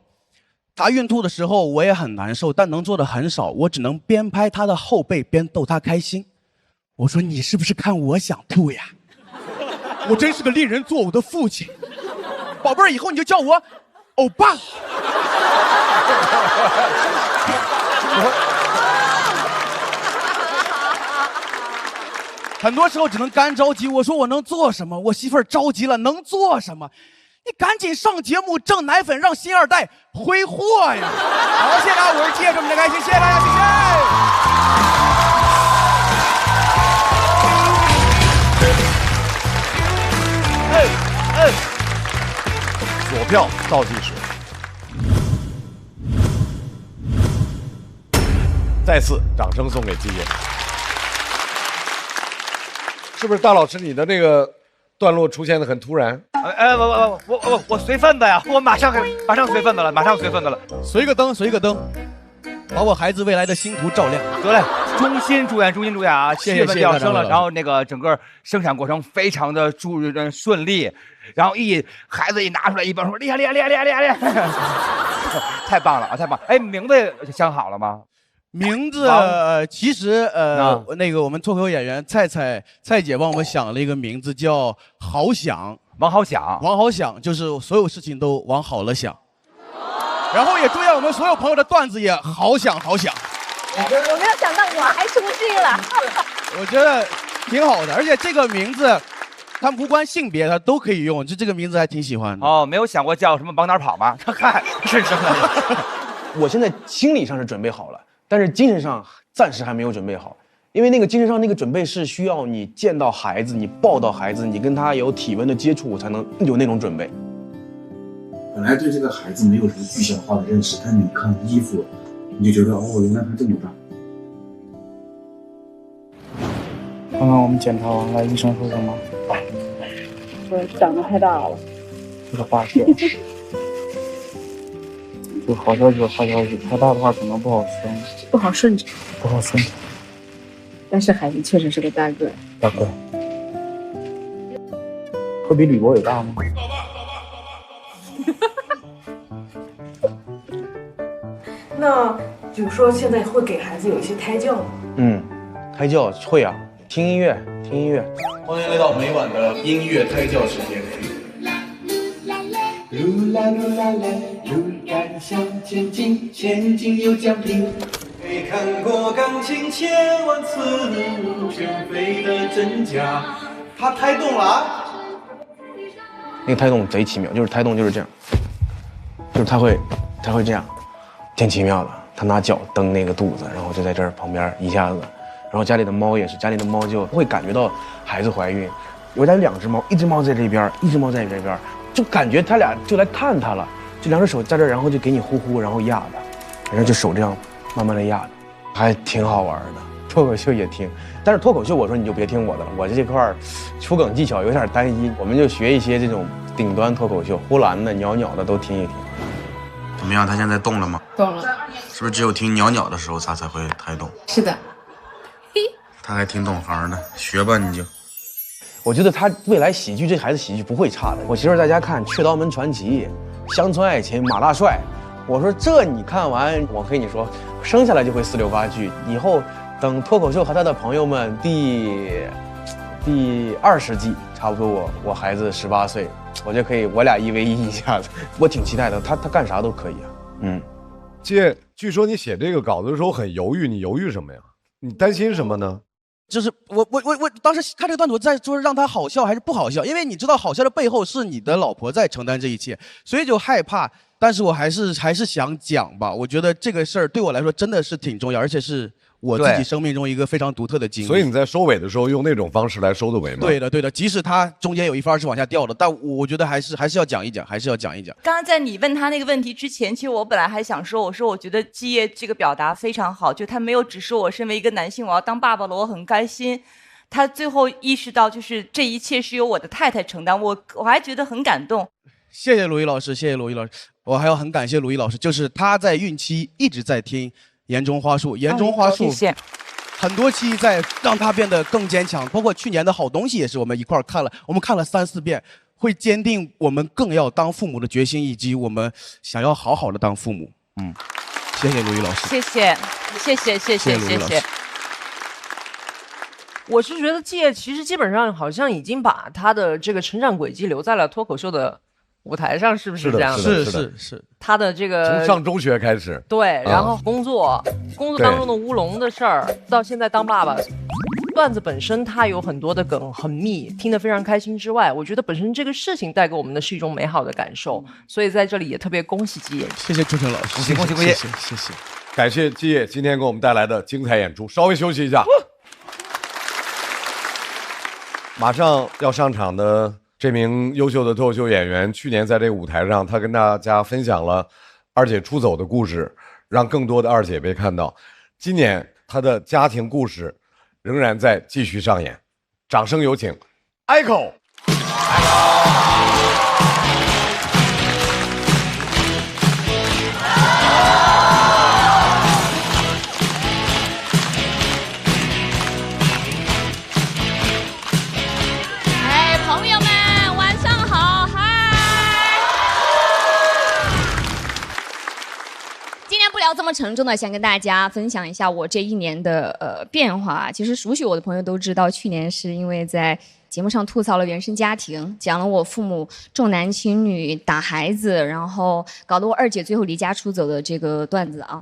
她孕吐的时候我也很难受，但能做的很少，我只能边拍她的后背边逗她开心。我说你是不是看我想吐呀？我真是个令人作呕的父亲。宝贝儿，以后你就叫我欧巴。很多时候只能干着急。我说我能做什么？我媳妇儿着急了，能做什么？你赶紧上节目挣奶粉，让新二代挥霍呀！好，谢谢大家，我是谢，这么的开心，谢谢大家，谢谢。左票倒计时，再次掌声送给基业。是不是大老师你的那个段落出现的很突然？我随份子呀，我马上随份子了，马上随份子了。随个灯，随个灯，把我孩子未来的星途照亮。得嘞，衷心祝愿啊！谢谢要生了，然后那个整个生产过程非常的顺利，然后孩子一拿出来一边说厉害，太棒了啊，太棒！哎，名字想好了吗？名字其实那个我们脱口演员蔡姐帮我们想了一个名字叫好想，往好想，往好想，就是所有事情都往好了想。然后也祝愿我们所有朋友的段子也好想好想。我没有想到我还出镜了。我觉得挺好的，而且这个名字它无关性别，它都可以用，就这个名字还挺喜欢的。哦，没有想过叫什么往哪儿跑吗？嗨，是真的。我现在心理上是准备好了。但是精神上暂时还没有准备好，因为那个精神上那个准备是需要你见到孩子，你抱到孩子，你跟他有体温的接触，才能有那种准备。本来对这个孩子没有什么具象化的认识，但你看衣服，你就觉得哦，原来他这么大。刚刚我们检查完了，医生说什么？说长得太大了。这个发现。有好消息和坏消息，太大的话可能不好生，不好顺产，不好生产。但是孩子确实是个大个儿，大个儿。会比吕博伟大吗？那比如说现在会给孩子有一些胎教吗？胎教会啊，听音乐。欢迎来到每晚的音乐胎教时间。噜啦噜啦啦，勇敢向前进，前进有奖品。没看过钢琴千万次，全飞的真假。他胎动了啊！那个胎动贼奇妙，就是胎动就是这样，就是他会这样，挺奇妙的。他拿脚蹬那个肚子，然后就在这儿旁边一下子，然后家里的猫也是，家里的猫就会感觉到孩子怀孕。我家有2只猫，一只猫在这边，一只猫在这边。就感觉他俩就来看他了，就2只手在这，然后就给你呼呼，然后压的，然后就手这样慢慢的压的，还挺好玩的。脱口秀也听，但是脱口秀我说你就别听我的了，我这块出梗技巧有点单一，我们就学一些这种顶端脱口秀，呼兰的、袅袅的都听一听。怎么样？他现在动了吗？动了。是不是只有听袅袅的时候他才会胎动？是的。他还挺懂行的，学吧你就。我觉得他未来喜剧，这孩子喜剧不会差的。我媳妇在家看《雀刀门传奇》《乡村爱情》《马大帅》，我说这你看完，我跟你说，生下来就会4、6、8句。以后等脱口秀和他的朋友们第20季，差不多我孩子18岁，我就可以我俩1 v 1一下子，我挺期待的。他干啥都可以啊。据说你写这个稿子的时候很犹豫，你犹豫什么呀？你担心什么呢？就是我当时看这个段子在说让他好笑还是不好笑，因为你知道好笑的背后是你的老婆在承担这一切，所以就害怕。但是我还是想讲吧，我觉得这个事儿对我来说真的是挺重要，而且是我自己生命中一个非常独特的经历。所以你在收尾的时候用那种方式来收的尾吗？对的，即使它中间有一番是往下掉的，但我觉得还是要讲一讲，刚刚在你问他那个问题之前，其实我本来还想说，我觉得基业这个表达非常好，就他没有只说我身为一个男性我要当爸爸了，我很开心。他最后意识到，就是这一切是由我的太太承担，我还觉得很感动。谢谢鲁豫老师，我还要很感谢鲁豫老师，就是他在孕期一直在听言中花树，谢谢。很多期在让他变得更坚强，包括去年的好东西也是我们一块看了3、4遍，会坚定我们更要当父母的决心，以及我们想要好好的当父母。谢谢鲁豫老师，谢谢。我是觉得季烨其实基本上好像已经把他的这个成长轨迹留在了脱口秀的舞台上，是不是这样的？是。他的这个从上中学开始，对，然后工作当中的乌龙的事儿，到现在当爸爸。段子本身它有很多的梗，很密，听得非常开心之外，我觉得本身这个事情带给我们的是一种美好的感受，所以在这里也特别恭喜季烨。谢谢朱晨老师，恭喜谢谢。感谢季烨今天给我们带来的精彩演出。稍微休息一下，马上要上场的这名优秀的脱口秀演员，去年在这个舞台上，他跟大家分享了二姐出走的故事，让更多的二姐被看到。今年他的家庭故事仍然在继续上演，掌声有请 Echo。哎，朋友们，晚上好，嗨！今天不聊这么沉重的，想跟大家分享一下我这一年的变化。其实熟悉我的朋友都知道，去年是因为在节目上吐槽了原生家庭，讲了我父母重男轻女、打孩子，然后搞得我二姐最后离家出走的这个段子啊。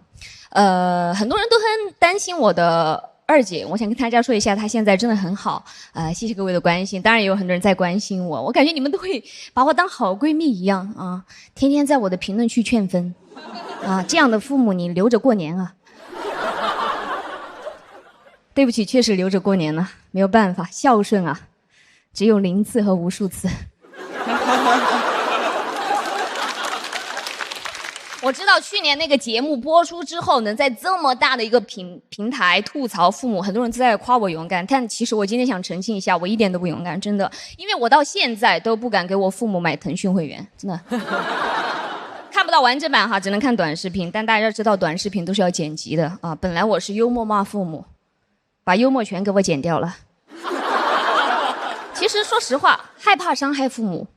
很多人都很担心我的二姐，我想跟大家说一下，她现在真的很好。谢谢各位的关心，当然也有很多人在关心我，我感觉你们都会把我当好闺蜜一样啊，天天在我的评论区劝分啊，这样的父母你留着过年啊。对不起，确实留着过年了，没有办法，孝顺啊，只有0次和无数次。我知道去年那个节目播出之后，能在这么大的一个平台吐槽父母，很多人都在夸我勇敢，但其实我今天想澄清一下，我一点都不勇敢，真的，因为我到现在都不敢给我父母买腾讯会员，真的。看不到完整版哈，只能看短视频，但大家知道短视频都是要剪辑的啊。本来我是幽默骂父母，把幽默全给我剪掉了。其实说实话，害怕伤害父母，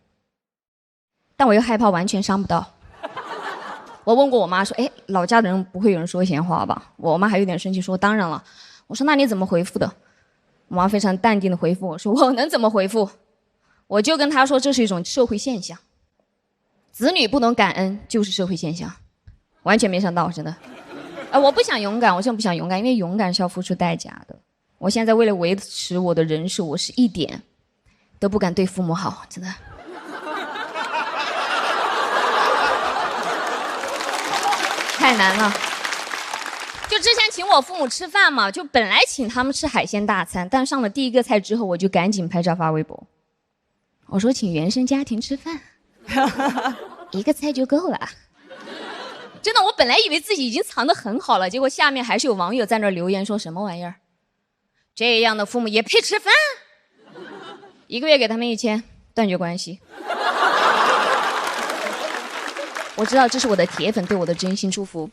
但我又害怕完全伤不到。我问过我妈说，哎，老家的人不会有人说闲话吧？我妈还有点生气说，当然了。我说那你怎么回复的？我妈非常淡定的回复我说，我能怎么回复？我就跟她说这是一种社会现象，子女不懂感恩就是社会现象，完全没想到，真的。我不想勇敢，我真的不想勇敢，因为勇敢是要付出代价的。我现在为了维持我的人设，我是一点都不敢对父母好，真的。太难了。就之前请我父母吃饭嘛，就本来请他们吃海鲜大餐，但上了第一个菜之后，我就赶紧拍照发微博，我说请原生家庭吃饭，一个菜就够了。真的，我本来以为自己已经藏得很好了，结果下面还是有网友在那留言说什么玩意儿，这样的父母也配吃饭？1个月给他们1000，断绝关系。我知道这是我的铁粉对我的真心祝福。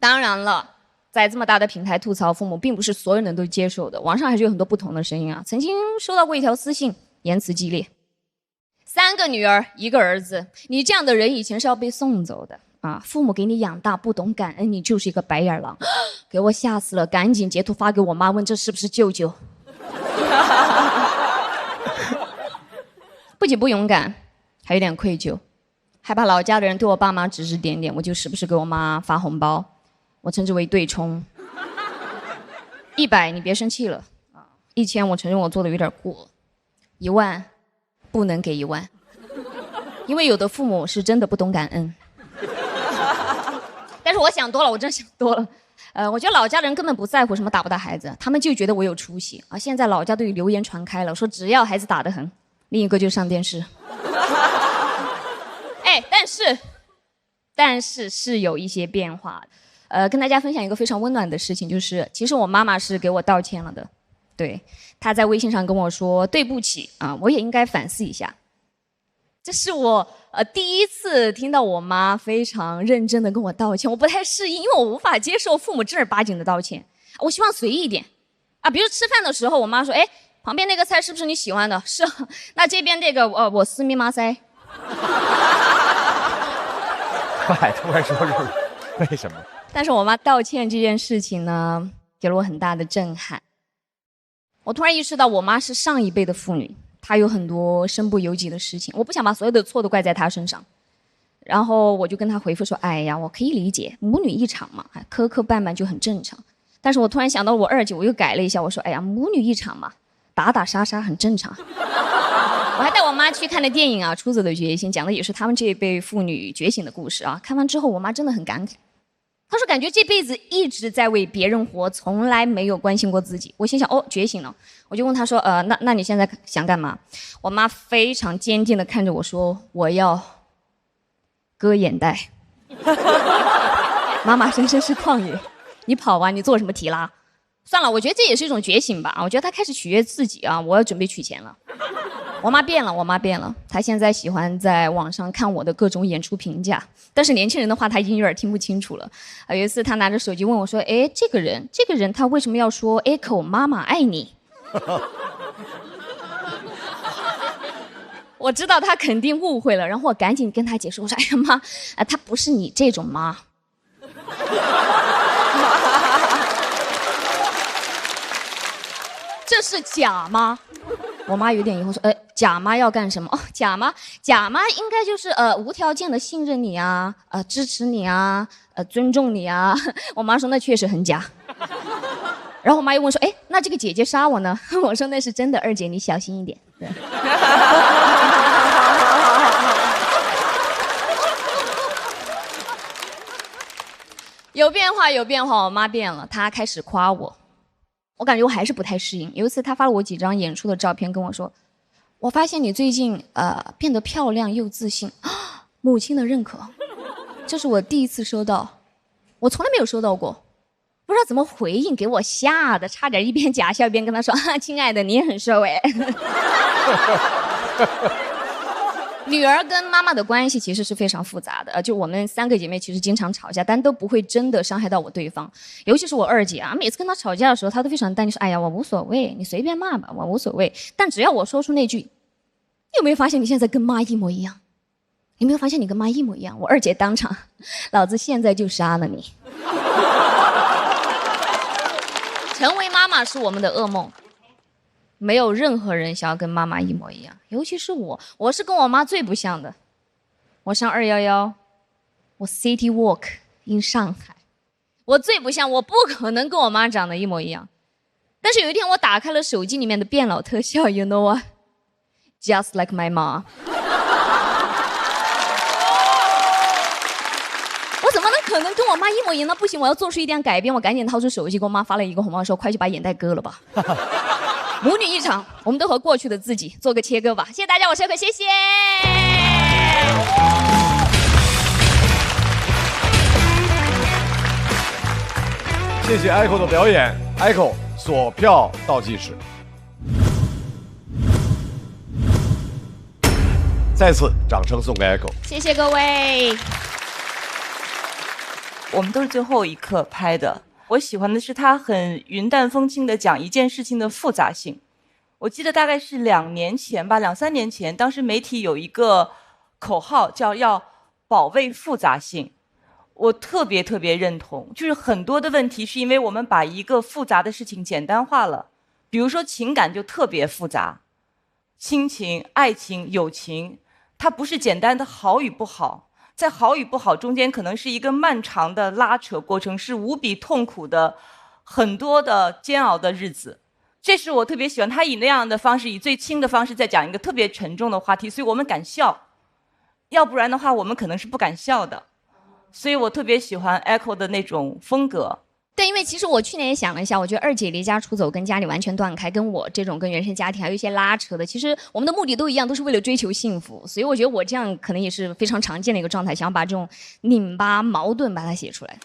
当然了，在这么大的平台吐槽父母，并不是所有人都接受的，网上还是有很多不同的声音啊。曾经收到过一条私信，言辞激烈：3个女儿1个儿子，你这样的人以前是要被送走的啊！父母给你养大，不懂感恩，你就是一个白眼狼。给我吓死了，赶紧截图发给我妈，问这是不是舅舅。不仅不勇敢，还有点愧疚，害怕老家的人对我爸妈指指点点，我就时不时给我妈发红包，我称之为对冲。100你别生气了啊，1000我承认我做的有点过，1万不能给1万，因为有的父母是真的不懂感恩。但是我想多了，我真想多了。我觉得老家的人根本不在乎什么打不打孩子，他们就觉得我有出息啊。现在老家都有流言传开了，说只要孩子打得很，另一个就上电视。哎，但是是有一些变化的。跟大家分享一个非常温暖的事情，就是其实我妈妈是给我道歉了的。对，她在微信上跟我说对不起啊，我也应该反思一下。这是我第一次听到我妈非常认真的跟我道歉，我不太适应，因为我无法接受父母正儿八经的道歉，我希望随意一点啊。比如吃饭的时候，我妈说，哎，旁边那个菜是不是你喜欢的？是啊，那这边这个我私密马塞。快，突然说是为什么？但是我妈道歉这件事情呢，给了我很大的震撼。我突然意识到，我妈是上一辈的妇女，她有很多身不由己的事情，我不想把所有的错都怪在她身上。然后我就跟她回复说：“哎呀，我可以理解，母女一场嘛，磕磕绊绊就很正常。”但是我突然想到我二姐，我又改了一下，我说：“哎呀，母女一场嘛，打打杀杀很正常。”我还带我妈去看的电影啊，《出走的决心》，讲的也是他们这一辈妇女觉醒的故事啊。看完之后，我妈真的很感慨，她说感觉这辈子一直在为别人活，从来没有关心过自己。我心想，哦，觉醒了。我就问她说，那你现在想干嘛？我妈非常坚定地看着我说，我要割眼袋。妈妈人生是旷野，你跑啊，你做什么提拉？算了，我觉得这也是一种觉醒吧。我觉得她开始取悦自己啊，我要准备取钱了。我妈变了，她现在喜欢在网上看我的各种演出评价，但是年轻人的话她已经有点听不清楚了。有一次她拿着手机问我说：“哎，这个人他为什么要说 Echo 妈妈爱你？”我知道她肯定误会了，然后我赶紧跟她解释，我说：“哎呀妈，她不是你这种妈。”这是假妈。我妈有点疑惑说：“假妈要干什么？”哦，假妈应该就是无条件的信任你啊，支持你啊，尊重你啊。我妈说那确实很假。然后我妈又问说：“那这个姐姐杀我呢？”我说那是真的，二姐你小心一点。对。有变化，我妈变了，她开始夸我。我感觉我还是不太适应。有一次，他发了我几张演出的照片，跟我说：“我发现你最近变得漂亮又自信。”母亲的认可，这是我第一次收到，我从来没有收到过，不知道怎么回应，给我吓得差点一边假笑一边跟他说：“亲爱的，你也很瘦哎。”女儿跟妈妈的关系其实是非常复杂的，就我们3个姐妹其实经常吵架，但都不会真的伤害到我对方。尤其是我二姐啊，每次跟她吵架的时候，她都非常淡定说：“哎呀，我无所谓，你随便骂吧，我无所谓。”但只要我说出那句：“你有没有发现你现在跟妈一模一样？有没有发现你跟妈一模一样？”我二姐当场：“老子现在就杀了你。”成为妈妈是我们的噩梦。没有任何人想要跟妈妈一模一样，尤其是我是跟我妈最不像的。我上211，我 City Walk in 上海，我最不像，我不可能跟我妈长得一模一样。但是有一天我打开了手机里面的变老特效 ，You know what? Just like my mom。我怎么可能跟我妈一模一样呢？不行，我要做出一点改变。我赶紧掏出手机，给我妈发了一个红包，说：“快去把眼袋割了吧。”母女一场，我们都和过去的自己做个切割吧。谢谢大家，我是可，谢谢。谢谢 Echo 的表演 ，Echo 锁票倒计时，再次掌声送给 Echo。谢谢各位。我们都是最后一刻拍的。我喜欢的是他很云淡风轻地讲一件事情的复杂性。我记得大概是2年前吧，2、3年前，当时媒体有一个口号叫要保卫复杂性，我特别认同。就是很多的问题是因为我们把一个复杂的事情简单化了，比如说情感就特别复杂，亲情、爱情、友情，它不是简单的好与不好。在好与不好中间可能是一个漫长的拉扯过程，是无比痛苦的很多的煎熬的日子。这是我特别喜欢他以那样的方式，以最轻的方式在讲一个特别沉重的话题，所以我们敢笑，要不然的话我们可能是不敢笑的。所以我特别喜欢 Echo 的那种风格。对，因为其实我去年也想了一下，我觉得二姐离家出走跟家里完全断开，跟我这种跟原生家庭还有一些拉扯的，其实我们的目的都一样，都是为了追求幸福。所以我觉得我这样可能也是非常常见的一个状态，想要把这种拧巴矛盾把它写出来。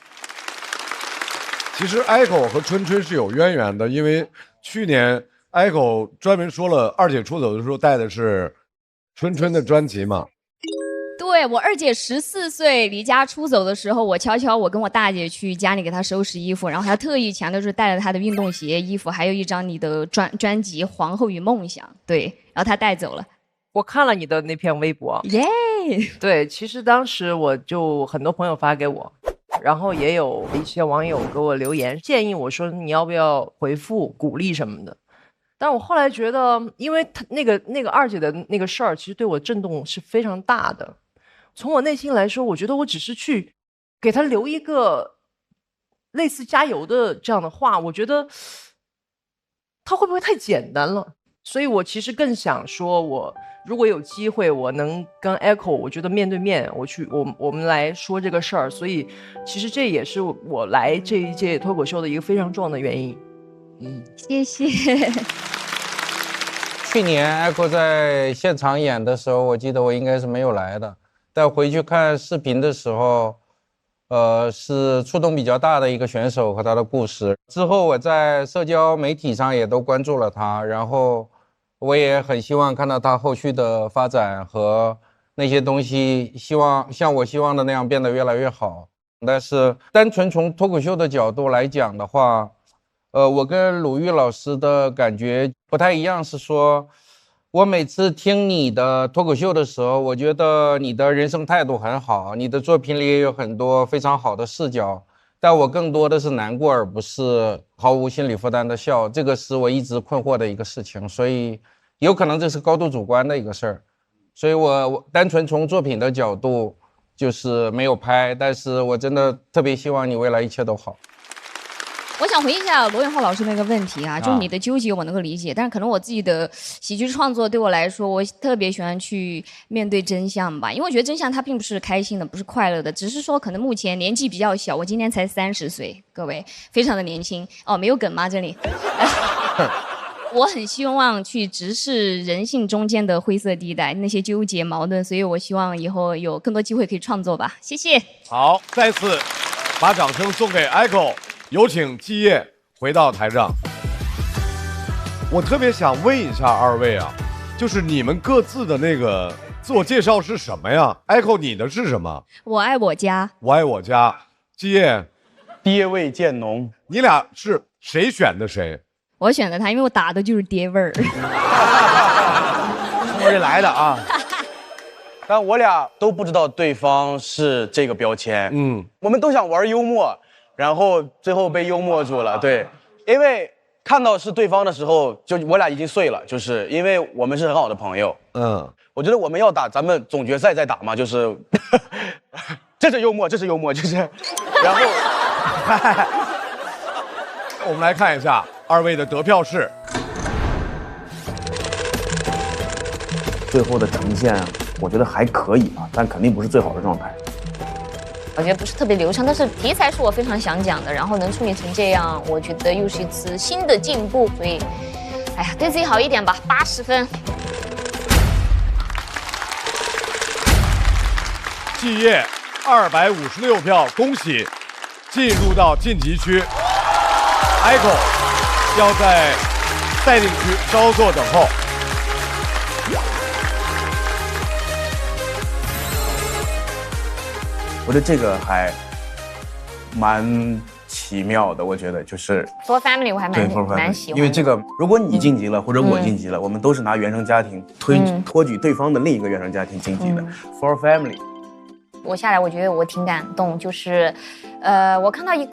其实 Echo 和春春是有渊源的，因为去年 Echo 专门说了二姐出走的时候带的是春春的专辑嘛。对，我二姐14岁离家出走的时候，我悄悄我跟我大姐去家里给她收拾衣服，然后还特意强调就是带了她的运动鞋、衣服，还有一张你的专辑《皇后与梦想》。对，然后她带走了。我看了你的那篇微博，耶！对，其实当时我就很多朋友发给我，然后也有一些网友给我留言，建议我说你要不要回复鼓励什么的。但我后来觉得，因为他那个二姐的那个事儿，其实对我震动是非常大的。从我内心来说，我觉得我只是去给他留一个类似加油的这样的话，我觉得他会不会太简单了？所以我其实更想说，我如果有机会，我能跟 Echo， 我觉得面对面，我们来说这个事儿。所以其实这也是我来这一届脱口秀的一个非常重要的原因。谢谢。去年 Echo 在现场演的时候，我记得我应该是没有来的，但回去看视频的时候，是触动比较大的一个选手和他的故事。之后我在社交媒体上也都关注了他，然后我也很希望看到他后续的发展和那些东西，希望像我希望的那样变得越来越好。但是单纯从脱口秀的角度来讲的话，我跟鲁豫老师的感觉不太一样，是说我每次听你的脱口秀的时候，我觉得你的人生态度很好，你的作品里也有很多非常好的视角，但我更多的是难过，而不是毫无心理负担的笑，这个是我一直困惑的一个事情，所以有可能这是高度主观的一个事儿，所以我单纯从作品的角度就是没有拍，但是我真的特别希望你未来一切都好。我想回应一下罗永浩老师那个问题啊，就是你的纠结我能够理解，但是可能我自己的喜剧创作对我来说，我特别喜欢去面对真相吧，因为我觉得真相它并不是开心的，不是快乐的，只是说可能目前年纪比较小，我今年才30岁，各位非常的年轻哦，没有梗吗这里？我很希望去直视人性中间的灰色地带，那些纠结矛盾，所以我希望以后有更多机会可以创作吧，谢谢。好，再次把掌声送给 Echo。有请季业回到台上。我特别想问一下二位啊，就是你们各自的那个自我介绍是什么呀 ？Echo 你的是什么？我爱我家。我爱我家。季业，爹味渐浓。你俩是谁选的谁？我选的他，因为我打的就是爹味儿。从我这来的啊。但我俩都不知道对方是这个标签。我们都想玩幽默。然后最后被幽默住了，对，因为看到是对方的时候，就我俩已经碎了，就是因为我们是很好的朋友，我觉得我们要打咱们总决赛再打嘛，就是这是幽默，这是幽默，就是，然后我们来看一下二位的得票是，最后的呈现，我觉得还可以啊，但肯定不是最好的状态。我觉得不是特别流畅，但是题材是我非常想讲的，然后能处理成这样，我觉得又是一次新的进步，所以，哎呀，对自己好一点吧，80分。季业256票，恭喜进入到晋级区。Echo 要在待定区稍作等候。我觉得这个还蛮奇妙的，我觉得就是 For Family 我还蛮喜欢，因为这个如果你晋级了或者我晋级了，我们都是拿原生家庭托举对方的另一个原生家庭晋级的。For Family， 我下来我觉得我挺感动，就是我看到一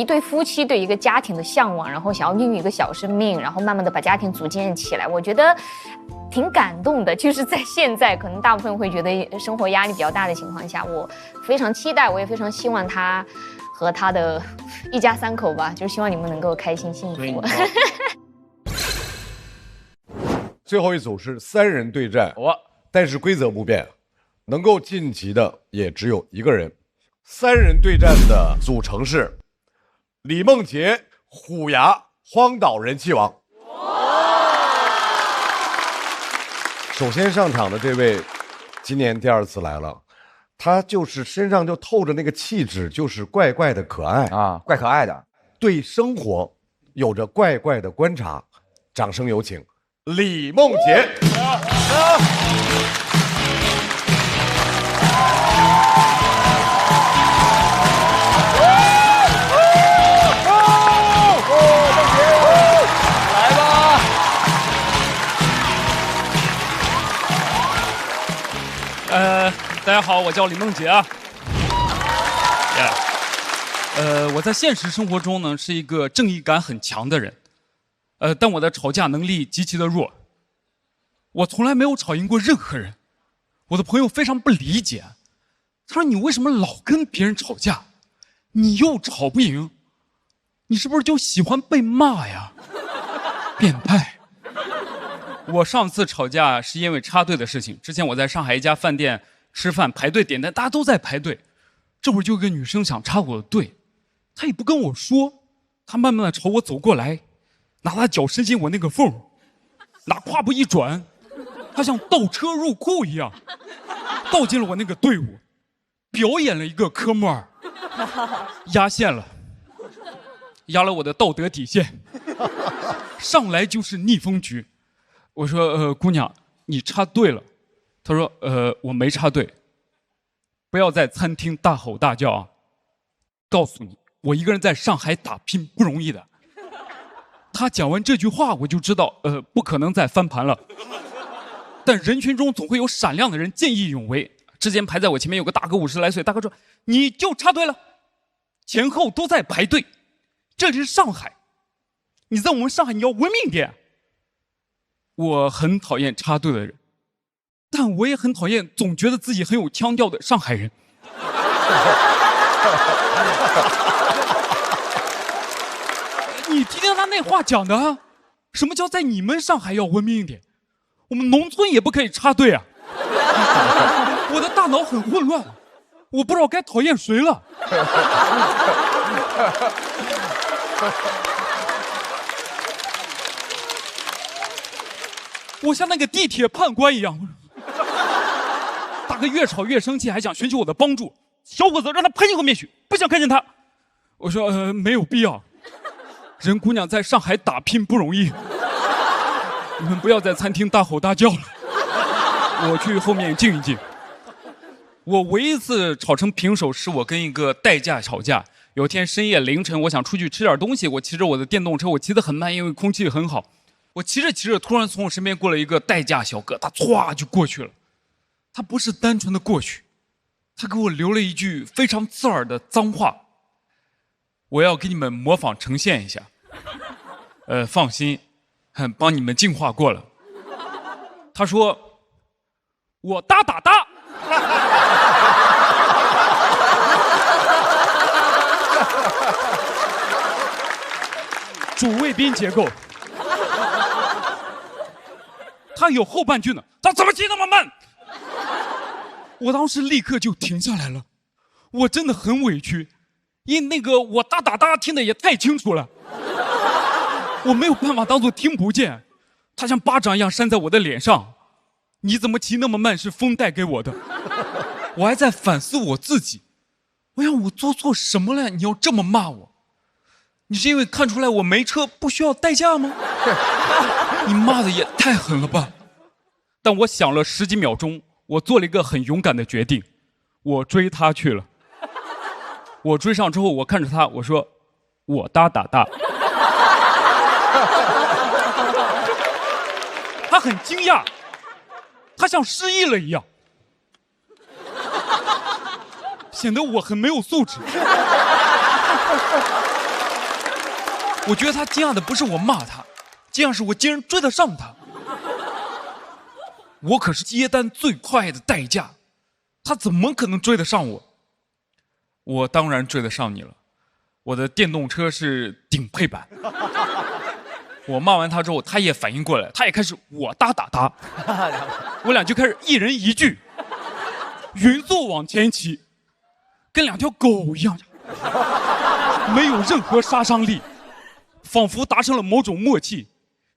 对夫妻对一个家庭的向往，然后想要孕育一个小生命，然后慢慢的把家庭组建起来，我觉得挺感动的。就是在现在可能大部分会觉得生活压力比较大的情况下，我非常期待，我也非常希望他和他的一家3口吧，就是希望你们能够开心幸福。最后一组是3人对战，但是规则不变，能够晋级的也只有1个人。3人对战的组成是李梦洁、虎牙、荒岛人气王。首先上场的这位，今年第2次来了，他就是身上就透着那个气质，就是怪怪的可爱啊，怪可爱的，对生活有着怪怪的观察。掌声有请李梦洁。大家好，我叫李梦洁啊。我在现实生活中呢是一个正义感很强的人，但我的吵架能力极其的弱，我从来没有吵赢过任何人。我的朋友非常不理解，他说：“你为什么老跟别人吵架？你又吵不赢，你是不是就喜欢被骂呀？变态！”我上次吵架是因为插队的事情。之前我在上海一家饭店吃饭，排队点单，大家都在排队。这会儿就有个女生想插我的队，她也不跟我说，她慢慢的朝我走过来，拿她脚伸进我那个缝，拿胯部一转，她像倒车入库一样，倒进了我那个队伍，表演了一个科目2，压线了，压了我的道德底线，上来就是逆风局。我说姑娘，你插队了。她说我没插队。不要在餐厅大吼大叫啊！告诉你，我一个人在上海打拼不容易的。她讲完这句话，我就知道不可能再翻盘了。但人群中总会有闪亮的人见义勇为。之前排在我前面有个大哥50来岁，大哥说：“你就插队了，前后都在排队，这里是上海，你在我们上海你要文明点。”我很讨厌插队的人，但我也很讨厌总觉得自己很有腔调的上海人。你听听他那话讲的，什么叫在你们上海要文明一点？我们农村也不可以插队啊！我的大脑很混乱，我不知道该讨厌谁了。我像那个地铁判官一样，大哥越吵越生气，还想寻求我的帮助。小伙子，让他喷你后面去，不想看见他。我说没有必要，人姑娘在上海打拼不容易，你们不要在餐厅大吼大叫了。我去后面静一静。我唯一一次吵成平手是我跟一个代驾吵架。有天深夜凌晨，我想出去吃点东西，我骑着我的电动车，我骑得很慢，因为空气很好。我骑着骑着，突然从我身边过了一个代驾小哥，他歘就过去了。他不是单纯的过去，他给我留了一句非常刺耳的脏话。我要给你们模仿呈现一下。放心，帮你们净化过了。他说：“我哒哒哒。”主谓宾结构。他有后半句呢，他怎么骑那么慢？我当时立刻就停下来了，我真的很委屈，因那个我哒哒哒听的也太清楚了，我没有办法当做听不见，他像巴掌一样扇在我的脸上。你怎么骑那么慢？是风带给我的。我还在反思我自己，我想我做错什么了？你要这么骂我？你是因为看出来我没车不需要代驾吗？你骂的也太狠了吧！但我想了10几秒钟，我做了一个很勇敢的决定，我追他去了。我追上之后，我看着他，我说：“我哒哒哒。”他很惊讶，他像失忆了一样，显得我很没有素质。我觉得他惊讶的不是我骂他，惊讶是我竟然追得上他。我可是接单最快的代驾，他怎么可能追得上我？我当然追得上你了，我的电动车是顶配版。我骂完他之后，他也反应过来，他也开始我哒哒哒，我俩就开始一人一句，匀速往前骑，跟2条狗一样，没有任何杀伤力。仿佛达成了某种默契，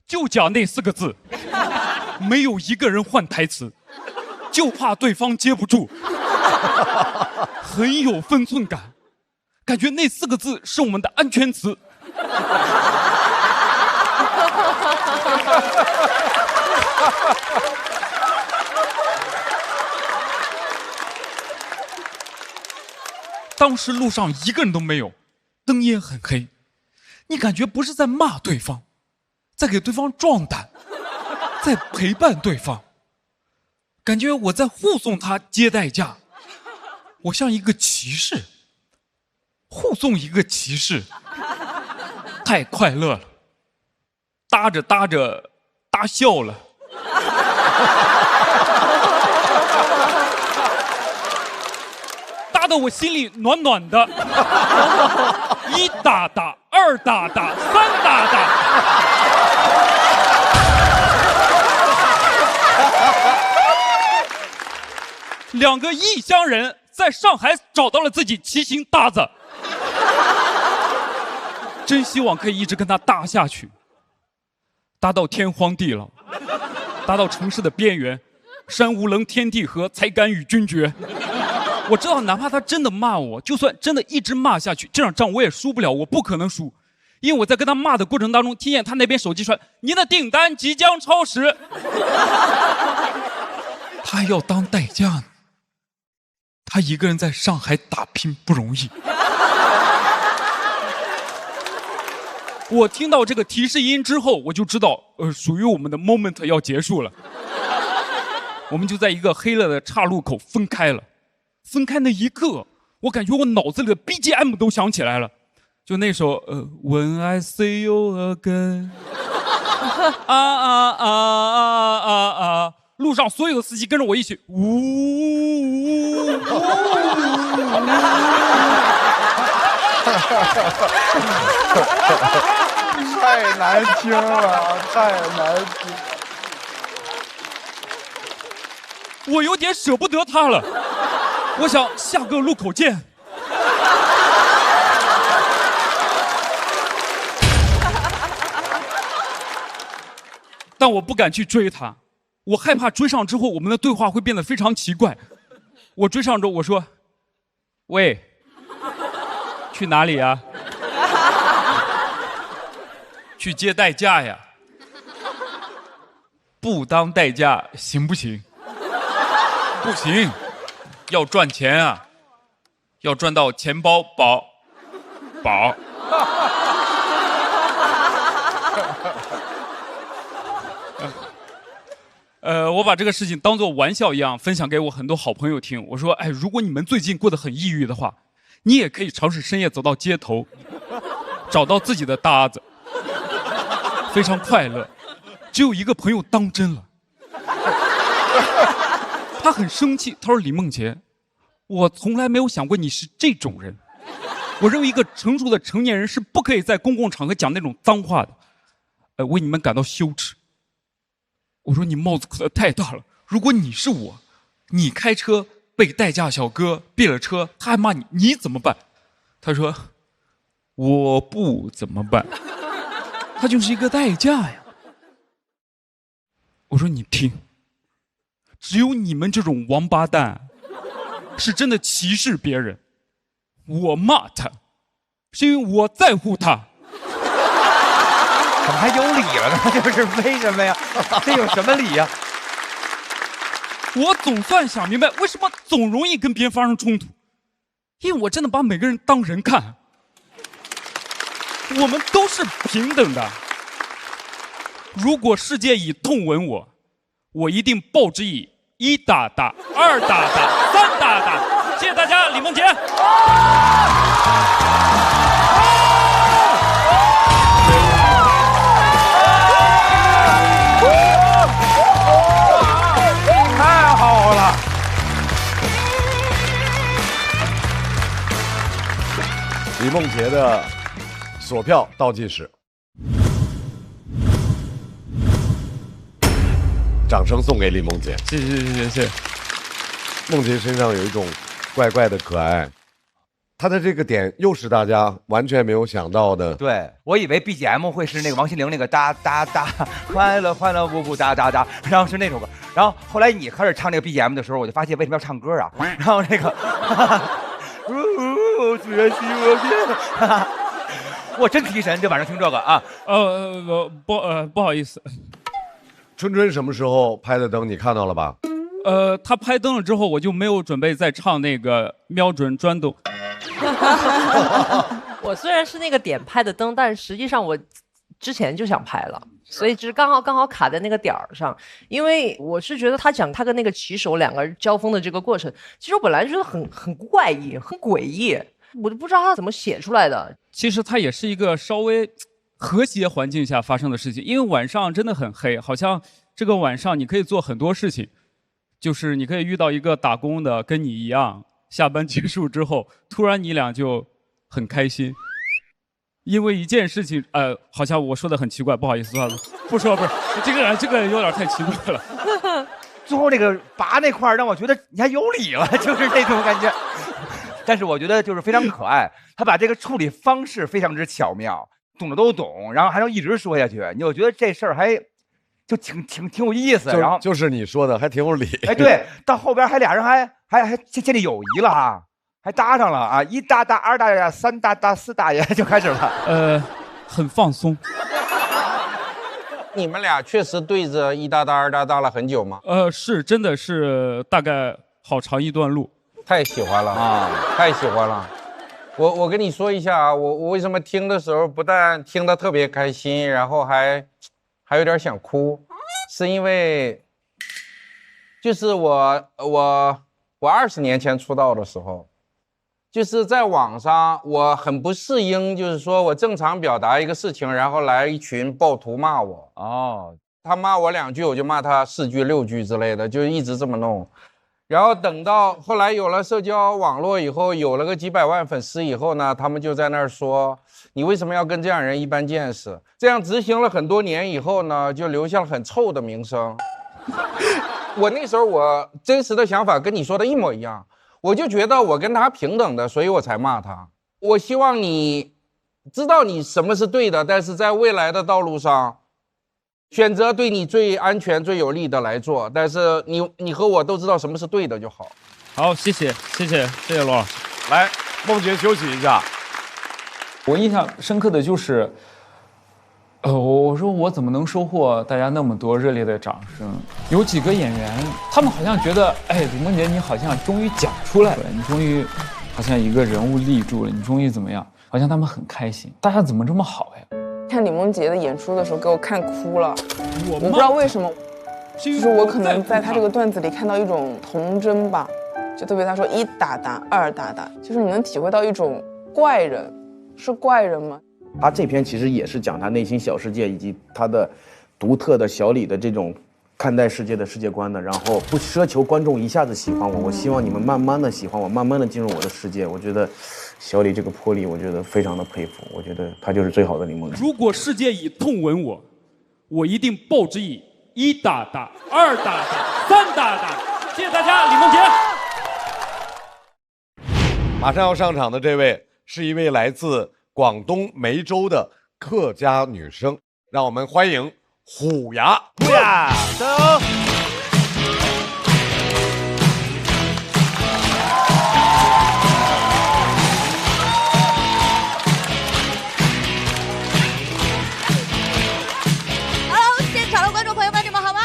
就讲那4个字，没有一个人换台词，就怕对方接不住，很有分寸感，感觉那4个字是我们的安全词。当时路上一个人都没有，灯也很黑。你感觉不是在骂对方，在给对方壮胆，在陪伴对方，感觉我在护送他接代驾，我像一个骑士，护送一个骑士，太快乐了。搭着搭着搭笑了。搭得我心里暖暖的。一打打，二打打，三打打。两个异乡人在上海找到了自己骑行搭子，真希望可以一直跟他搭下去，搭到天荒地老，搭到城市的边缘，山无棱，天地合，才敢与君绝。我知道，哪怕他真的骂我，就算真的一直骂下去，这场仗我也输不了，我不可能输，因为我在跟他骂的过程当中，听见他那边手机传您的订单即将超时，他还要当代驾呢。他一个人在上海打拼不容易。我听到这个提示音之后，我就知道，属于我们的 moment 要结束了。我们就在一个黑了的岔路口分开了。分开那一刻，我感觉我脑子里的 BGM 都响起来了，就那首When I See You Again， 路上所有的司机跟着我一起太难听了，太难听。我有点舍不得他了，我想下个路口见。但我不敢去追他，我害怕追上之后我们的对话会变得非常奇怪。我追上之后我说：“喂，去哪里呀？去接代驾呀？不当代驾行不行？不行，要赚钱啊，要赚到钱包饱。我把这个事情当作玩笑一样分享给我很多好朋友听。我说，哎，如果你们最近过得很抑郁的话，你也可以尝试深夜走到街头，找到自己的搭子，非常快乐。只有一个朋友当真了，他很生气，他说：“李梦洁，我从来没有想过你是这种人。我认为一个成熟的成年人是不可以在公共场合讲那种脏话的，为你们感到羞耻。”我说：“你帽子可太大了，如果你是我，你开车被代驾小哥别了车，他还骂你，你怎么办？”他说：“我不怎么办，他就是一个代驾呀。”我说：“你听，只有你们这种王八蛋是真的歧视别人。我骂他是因为我在乎他。”怎么还有理了呢？就是为什么呀？这有什么理呀？我总算想明白为什么总容易跟别人发生冲突，因为我真的把每个人当人看，我们都是平等的。如果世界以痛吻我，我一定报之以一打打，二打打，三打打。谢谢大家，李梦洁。太好了！李梦洁的锁票倒计时，掌声送给李梦洁。谢谢。梦洁身上有一种怪怪的可爱，她的这个点又是大家完全没有想到的。对，我以为 BGM 会是那个王心凌那个哒哒哒，快乐快乐不哒哒哒，然后是那首歌。然后后来你开始唱这个 BGM 的时候，我就发现为什么要唱歌啊？然后那个，我真提神，这晚上听这个啊。不好意思。春春什么时候拍的灯？你看到了吧？他拍灯了之后，我就没有准备再唱那个瞄准转动。我虽然是那个点拍的灯，但是实际上我之前就想拍了，所以就是刚好卡在那个点儿上。因为我是觉得他讲他跟那个骑手两个人交锋的这个过程，其实我本来觉得很怪异、很诡异，我就不知道他怎么写出来的。其实他也是一个稍微和谐环境下发生的事情。因为晚上真的很黑，好像这个晚上你可以做很多事情，就是你可以遇到一个打工的跟你一样，下班结束之后，突然你俩就很开心，因为一件事情，好像我说的很奇怪，不好意思，算了，不说，不是这个有点太奇怪了。最后那个拔那块让我觉得你还有理了，就是那种感觉。但是我觉得就是非常可爱，他把这个处理方式非常之巧妙，懂的都懂，然后还能一直说下去。你就觉得这事儿还就挺有意思。然后就是你说的还挺有理。哎，对，到后边还俩人还建立友谊了啊，还搭上了啊，一搭搭二大爷三搭搭四大爷就开始了。很放松。你们俩确实对着一搭搭二搭搭了很久吗？是，真的是大概好长一段路。太喜欢了啊，太喜欢了。我跟你说一下啊，我为什么听的时候不但听得特别开心，然后还有点想哭，是因为就是我20年前出道的时候，就是在网上我很不适应，就是说我正常表达一个事情，然后来一群暴徒骂我。哦，他骂我2句，我就骂他4句6句之类的，就一直这么弄。然后等到后来有了社交网络以后，有了个几百万粉丝以后呢，他们就在那儿说你为什么要跟这样人一般见识？这样执行了很多年以后呢，就留下了很臭的名声。我那时候我真实的想法跟你说的一模一样，我就觉得我跟他平等的，所以我才骂他。我希望你知道你什么是对的，但是在未来的道路上选择对你最安全最有利的来做，但是你和我都知道什么是对的就好。好，谢谢罗老师。来，梦洁休息一下。我印象深刻的就是，我说我怎么能收获大家那么多热烈的掌声？有几个演员，他们好像觉得，哎，李梦洁你好像终于讲出来了，你终于好像一个人物立住了，你终于怎么样？好像他们很开心，大家怎么这么好呀？看李梦洁的演出的时候，给我看哭了。我不知道为什么，就是我可能在他这个段子里看到一种童真吧，就特别他说1打打2打打，就是你能体会到一种怪人，是怪人吗？他这篇其实也是讲他内心小世界以及他的独特的小李的这种看待世界的世界观的，然后不奢求观众一下子喜欢我，我希望你们慢慢的喜欢我，慢慢的进入我的世界。我觉得小李这个魄力，我觉得非常的佩服，我觉得他就是最好的李梦洁。如果世界以痛吻我，我一定报之以1打打2打打3打打。谢谢大家，李梦洁。马上要上场的这位是一位来自广东梅州的客家女生，让我们欢迎虎牙。虎牙，走。现场的观众朋友们，你们好吗？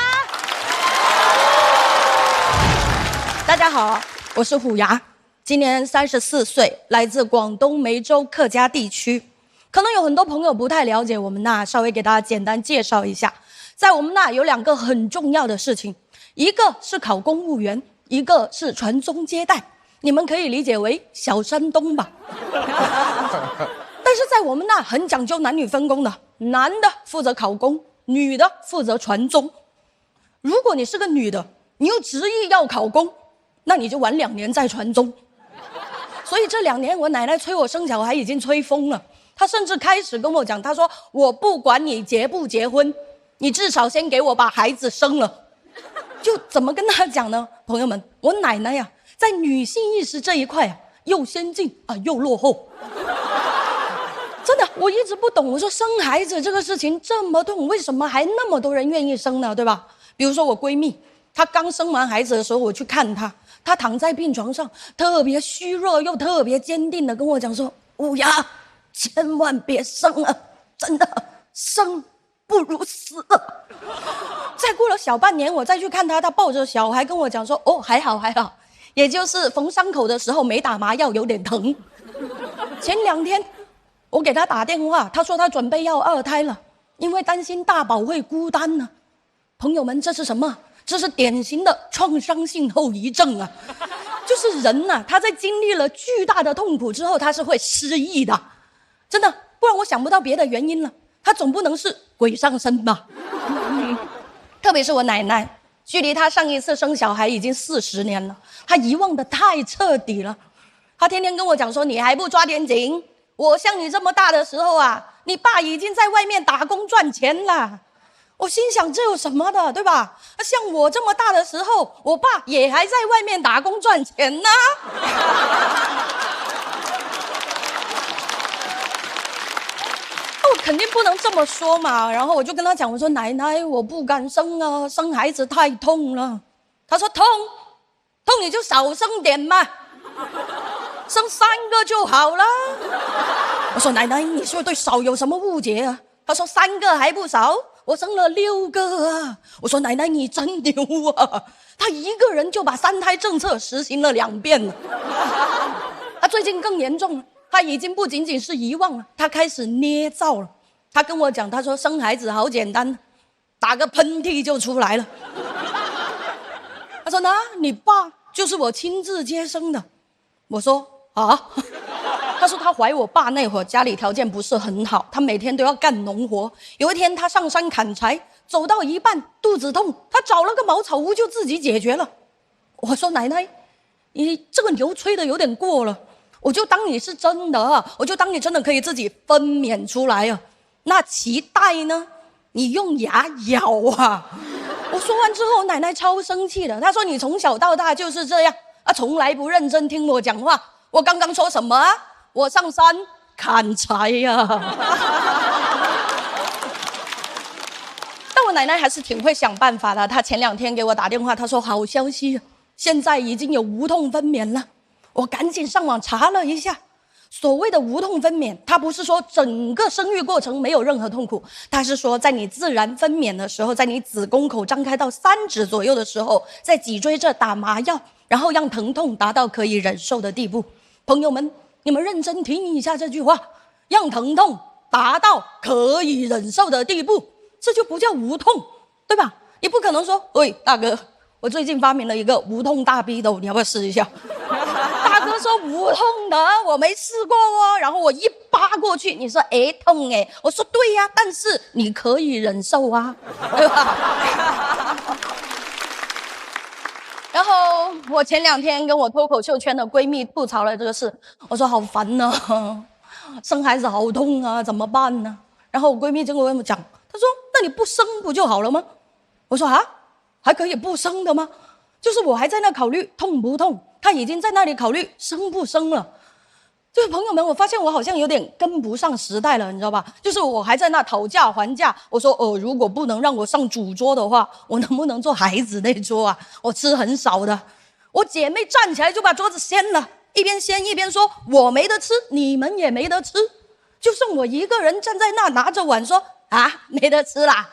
大家好，我是虎牙，今年34岁，来自广东梅州客家地区。可能有很多朋友不太了解我们那，稍微给大家简单介绍一下。在我们那有2个很重要的事情，一个是考公务员，一个是传宗接代，你们可以理解为小山东吧。但是在我们那很讲究男女分工的，男的负责考公，女的负责传宗。如果你是个女的，你又执意要考公，那你就晚2年再传宗。所以这2年我奶奶催我生小孩已经催疯了，她甚至开始跟我讲，她说我不管你结不结婚，你至少先给我把孩子生了。就怎么跟她讲呢？朋友们，我奶奶呀，在女性意识这一块啊，又先进啊又落后。真的，我一直不懂，我说生孩子这个事情这么痛，为什么还那么多人愿意生呢？对吧？比如说我闺蜜，她刚生完孩子的时候，我去看她，她躺在病床上，特别虚弱又特别坚定的跟我讲说：“虎牙，千万别生了，真的生不如死了。”再过了小半年，我再去看她，她抱着小孩跟我讲说：“哦，还好还好，也就是缝伤口的时候没打麻药，有点疼。”前2天。我给他打电话，他说他准备要2胎了，因为担心大宝会孤单呢。朋友们，这是什么？这是典型的创伤性后遗症啊！就是人呐，他在经历了巨大的痛苦之后，他是会失忆的，真的，不然我想不到别的原因了。他她总不能是鬼上身吧？特别是我奶奶，距离她上一次生小孩已经40年了，她遗忘的太彻底了。她天天跟我讲说：“你还不抓点紧？我像你这么大的时候啊，你爸已经在外面打工赚钱了。”我心想，这有什么的，对吧？像我这么大的时候，我爸也还在外面打工赚钱呢。我肯定不能这么说嘛。然后我就跟他讲，我说奶奶，我不敢生啊，生孩子太痛了。他说痛你就少生点嘛，生3个就好了。我说奶奶，你是不是对少有什么误解啊？他说3个还不少。我生了6个啊！我说奶奶你真牛啊！他一个人就把3胎政策实行了2遍了。他最近更严重了，他已经不仅仅是遗忘了，他开始捏造了。他跟我讲，他说生孩子好简单，打个喷嚏就出来了。他说那你爸就是我亲自接生的。我说啊。他说他怀我爸那会儿家里条件不是很好，他每天都要干农活。有一天他上山砍柴，走到一半肚子痛，他找了个茅草屋就自己解决了。我说奶奶，你这个牛吹的有点过了，我就当你是真的，我就当你真的可以自己分娩出来啊。那脐带呢？你用牙咬啊！我说完之后，奶奶超生气的，她说你从小到大就是这样啊，从来不认真听我讲话。我刚刚说什么啊？我上山砍柴呀。但我奶奶还是挺会想办法的。她前2天给我打电话，她说好消息，现在已经有无痛分娩了。我赶紧上网查了一下，所谓的无痛分娩，它不是说整个生育过程没有任何痛苦，它是说在你自然分娩的时候，在你子宫口张开到3指左右的时候，在脊椎这打麻药，然后让疼痛达到可以忍受的地步。朋友们，你们认真听一下这句话，让疼痛达到可以忍受的地步，这就不叫无痛，对吧？你不可能说，喂，大哥，我最近发明了一个无痛大逼斗，你要不要试一下？大哥说无痛的，我没试过哦。然后我一扒过去，你说哎痛哎，我说对呀，但是你可以忍受啊，对吧？然后我前2天跟我脱口秀圈的闺蜜吐槽了这个事，我说好烦呐，生孩子好痛啊，怎么办呢？然后我闺蜜就跟我讲，她说那你不生不就好了吗？我说啊，还可以不生的吗？就是我还在那考虑痛不痛，她已经在那里考虑生不生了。就是朋友们，我发现我好像有点跟不上时代了，你知道吧？就是我还在那讨价还价。我说如果不能让我上主桌的话，我能不能做孩子那桌啊？我吃很少的。我姐妹站起来就把桌子掀了，一边掀一边说我没得吃，你们也没得吃，就剩我一个人站在那拿着碗说啊没得吃啦。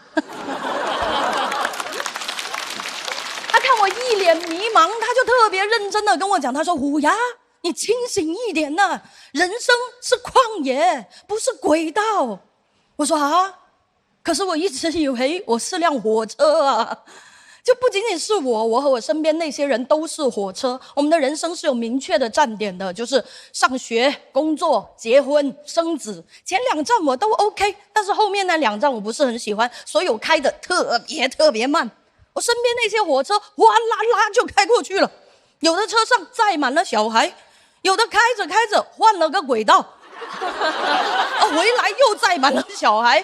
他看我一脸迷茫，他就特别认真的跟我讲，他说虎牙，你清醒一点呐，人生是旷野，不是轨道。我说啊，可是我一直以为我是辆火车啊。就不仅仅是我和我身边那些人都是火车，我们的人生是有明确的站点的，就是上学、工作、结婚、生子。前2站我都 OK， 但是后面那2站我不是很喜欢，所以我开的特别慢。我身边那些火车哗啦啦就开过去了，有的车上载满了小孩，有的开着开着换了个轨道，回来又载满了小孩，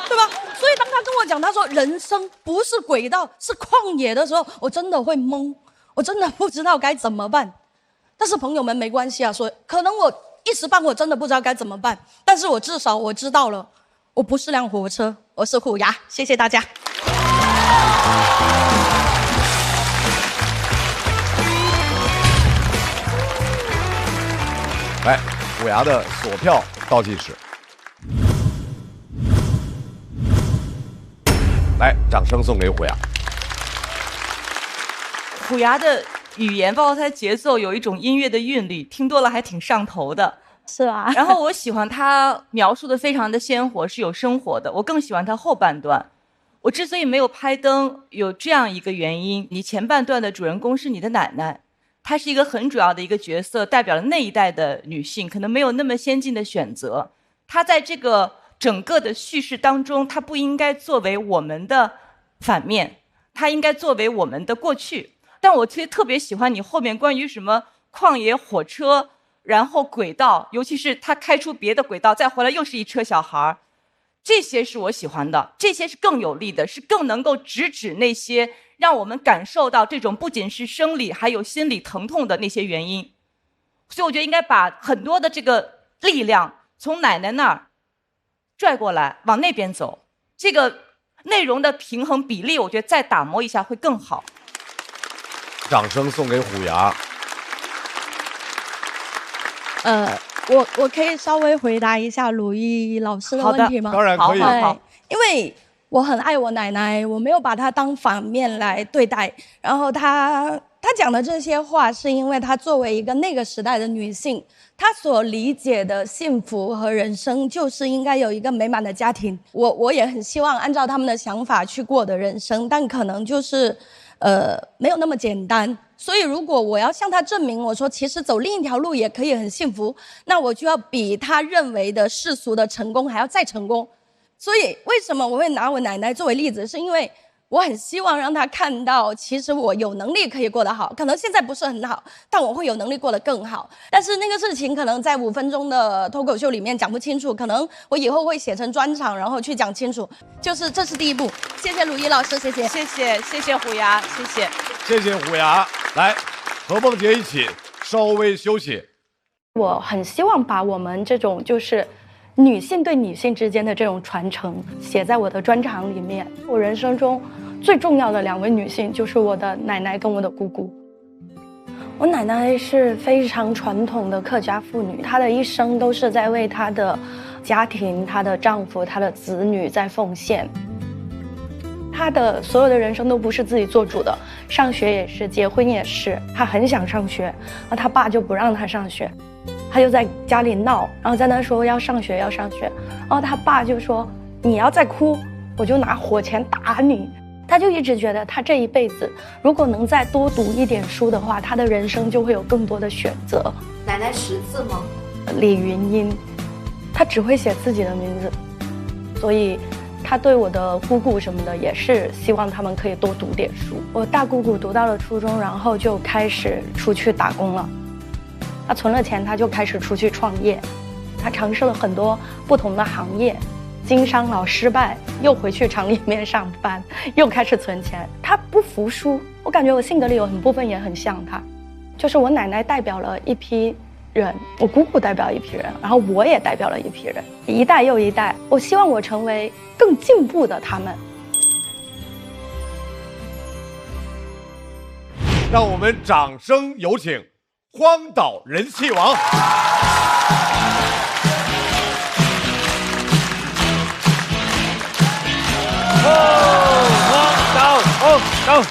对吧？所以当他跟我讲，他说人生不是轨道是旷野的时候，我真的会懵，我真的不知道该怎么办。但是朋友们没关系啊，说可能我一时半会真的不知道该怎么办，但是我至少我知道了，我不是辆火车，我是虎牙。谢谢大家。来，虎牙的锁票倒计时，来，掌声送给虎牙。虎牙的语言包括它的节奏有一种音乐的韵律，听多了还挺上头的。是啊。然后我喜欢他描述的非常的鲜活，是有生活的。我更喜欢他后半段。我之所以没有拍灯，有这样一个原因：你前半段的主人公是你的奶奶，她是一个很主要的一个角色，代表了那一代的女性，可能没有那么先进的选择。她在这个整个的叙事当中，它不应该作为我们的反面，它应该作为我们的过去。但我其实特别喜欢你后面关于什么旷野火车，然后轨道，尤其是他开出别的轨道，再回来又是一车小孩，这些是我喜欢的，这些是更有力的，是更能够直指那些让我们感受到这种不仅是生理还有心理疼痛的那些原因。所以我觉得应该把很多的这个力量从奶奶那儿拽过来，往那边走。这个内容的平衡比例，我觉得再打磨一下会更好。掌声送给虎牙。我可以稍微回答一下鲁豫老师的问题吗？当然可以。对，因为我很爱我奶奶，我没有把她当反面来对待。然后她讲的这些话，是因为她作为一个那个时代的女性，她所理解的幸福和人生，就是应该有一个美满的家庭。我也很希望按照他们的想法去过的人生，但可能就是没有那么简单。所以如果我要向他证明，我说其实走另一条路也可以很幸福，那我就要比他认为的世俗的成功还要再成功。所以为什么我会拿我奶奶作为例子，是因为我很希望让他看到，其实我有能力可以过得好，可能现在不是很好，但我会有能力过得更好。但是那个事情可能在5分钟的脱口秀里面讲不清楚，可能我以后会写成专场，然后去讲清楚。就是这是第一步。谢谢鲁豫老师，谢谢，谢谢虎牙，谢谢虎牙。来，和梦洁一起稍微休息。我很希望把我们这种就是女性对女性之间的这种传承写在我的专场里面。我人生中最重要的2位女性就是我的奶奶跟我的姑姑。我奶奶是非常传统的客家妇女，她的一生都是在为她的家庭、她的丈夫、她的子女在奉献。她的所有的人生都不是自己做主的，上学也是，结婚也是。她很想上学，然后她爸就不让她上学，她就在家里闹，然后在那说要上学要上学，然后她爸就说你要再哭，我就拿火钳打你。她就一直觉得她这一辈子如果能再多读一点书的话，她的人生就会有更多的选择。奶奶识字吗？李云英，她只会写自己的名字，所以她对我的姑姑什么的也是希望他们可以多读点书。我大姑姑读到了初中，然后就开始出去打工了。她存了钱，她就开始出去创业。她尝试了很多不同的行业，经商老失败，又回去厂里面上班，又开始存钱。她不服输，我感觉我性格里有很部分也很像她。就是我奶奶代表了一批人，我姑姑代表一批人，然后我也代表了一批人，一代又一代。我希望我成为更进步的他们。让我们掌声有请荒岛人气王。荒岛。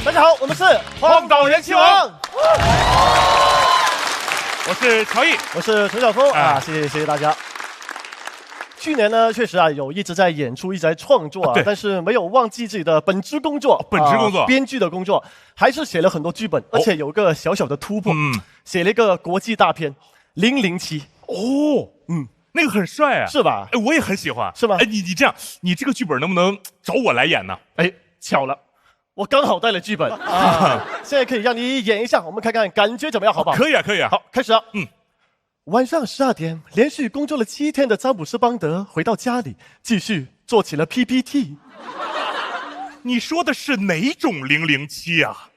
大家好，我们是荒岛人气王。我是乔毅，我是陈晓峰啊，谢谢大家。去年呢，确实啊，有一直在演出，一直在创作啊，但是没有忘记自己的本职工作，编剧的工作，还是写了很多剧本，而且有个小小的突破，写了一个国际大片《007》。哦，那个很帅啊，是吧？哎，我也很喜欢，是吧？哎，你这样，你这个剧本能不能找我来演呢？哎，巧了。我刚好带了剧本啊，现在可以让你演一下，我们看看感觉怎么样，好不好？可以啊，可以啊。好，开始啊。晚上12点，连续工作了7天的詹姆斯·邦德回到家里，继续做起了 PPT。你说的是哪种007啊？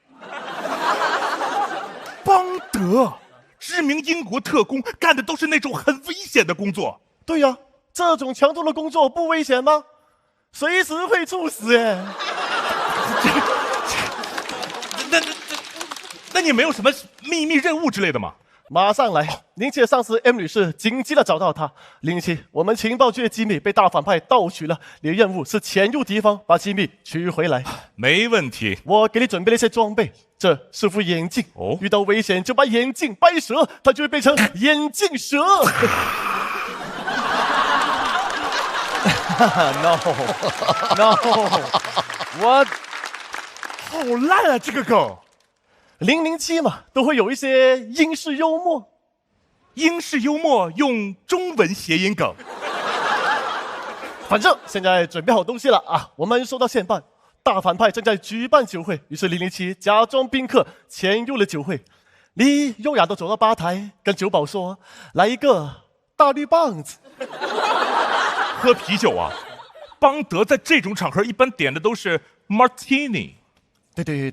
邦德，知名英国特工，干的都是那种很危险的工作。对呀，这种强度的工作不危险吗？随时会猝死耶。那你没有什么秘密任务之类的吗？马上来，007的上司 M 女士紧急的找到他。007，我们情报局的机密被大反派盗取了，你的任务是潜入敌方，把机密取回来。没问题。我给你准备了一些装备，这是副眼镜，遇到危险就把眼镜掰折，它就会变成眼镜蛇。No， 我好烂啊，这个梗。007嘛，都会有一些英式幽默。英式幽默用中文谐音梗。反正现在准备好东西了啊，我们收到线报，大反派正在举办酒会，于是007假装宾客潜入了酒会，你优雅地走到吧台，跟酒保说：“来一个大绿棒子。”喝啤酒啊？邦德在这种场合一般点的都是 Martini。对，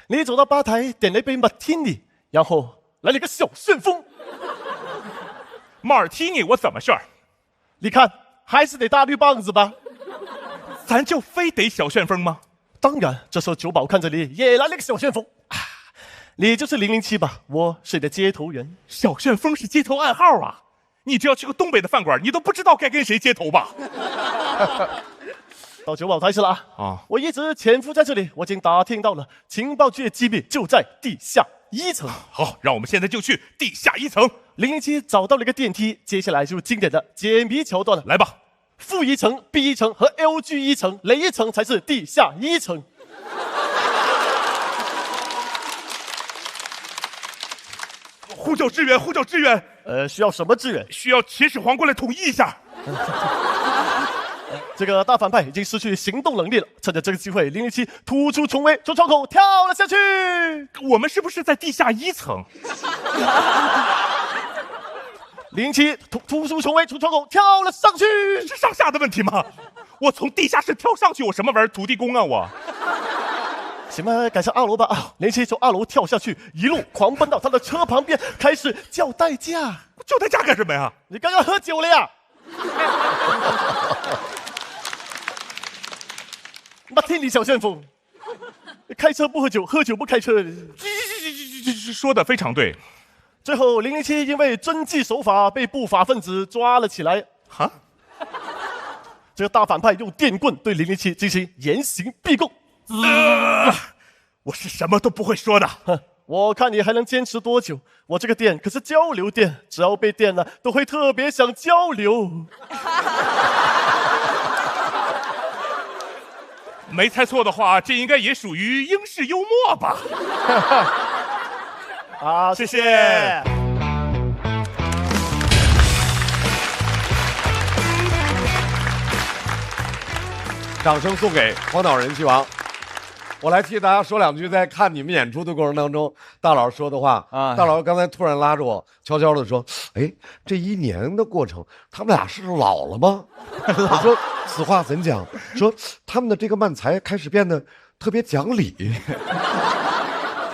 你走到吧台点了一杯 Martini， 然后来了一个小旋风。Martini 我怎么炫？你看还是得大绿棒子吧？咱就非得小旋风吗？当然，这时候酒保看着你也来了个小旋风。你就是007吧？我是你的接头人。小旋风是接头暗号啊！你只要去个东北的饭馆，你都不知道该跟谁接头吧？到酒保台去了啊！我一直潜伏在这里，我已经打听到了情报局的机密就在地下1层。好，让我们现在就去地下1层。007找到了一个电梯，接下来就是经典的解谜桥段了。来吧，负1层、B1层和 LG 1层，哪一层才是地下1层？呼叫支援，呼叫支援！需要什么支援？需要秦始皇过来统一一下。这个大反派已经失去行动能力了，趁着这个机会，007突出重围，从窗口跳了下去。我们是不是在地下1层？007突出重围，从窗口跳了上去。是上下的问题吗？我从地下室跳上去，我什么玩意儿？土地公啊我！行吧，改成2楼吧啊！007从2楼跳下去，一路狂奔到他的车旁边，开始叫代驾。叫代驾干什么呀？你刚刚喝酒了呀？马天尼小旋风，开车不喝酒，喝酒不开车。说的非常对。最后007因为遵纪守法被不法分子抓了起来。哈，这个大反派用电棍对007进行严刑逼供。我是什么都不会说的。我看你还能坚持多久？我这个电可是交流电，只要被电了，都会特别想交流。没猜错的话，这应该也属于英式幽默吧？好，谢谢。掌声送给荒岛人气王。我来替大家说两句，在看你们演出的过程当中，大佬说的话啊。大佬刚才突然拉着我，悄悄地说：“哎，这1年的过程，他们俩是老了吗？”我说：“此话怎讲？”说他们的这个漫才开始变得特别讲理，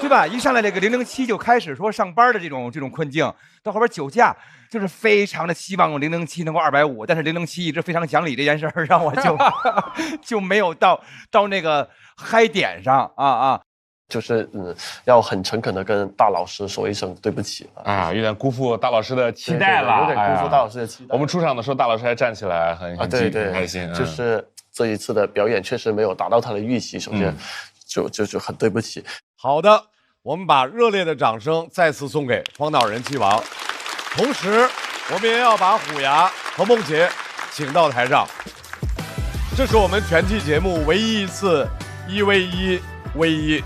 对吧？一上来这个007就开始说上班的这种困境，到后边酒驾。就是非常的希望007能够250，但是007一直非常讲理这件事儿，让我就没有到那个嗨点上啊。就是要很诚恳的跟大老师说一声对不起了啊，有点辜负大老师的期待了，有点辜负大老师的期待。我们出场的时候，大老师还站起来，很对开心。就是这一次的表演确实没有达到他的预期，首先就很对不起。好的，我们把热烈的掌声再次送给荒岛人气王。同时，我们也要把虎牙和梦洁请到台上。这是我们全期节目唯一一次1v1 V1。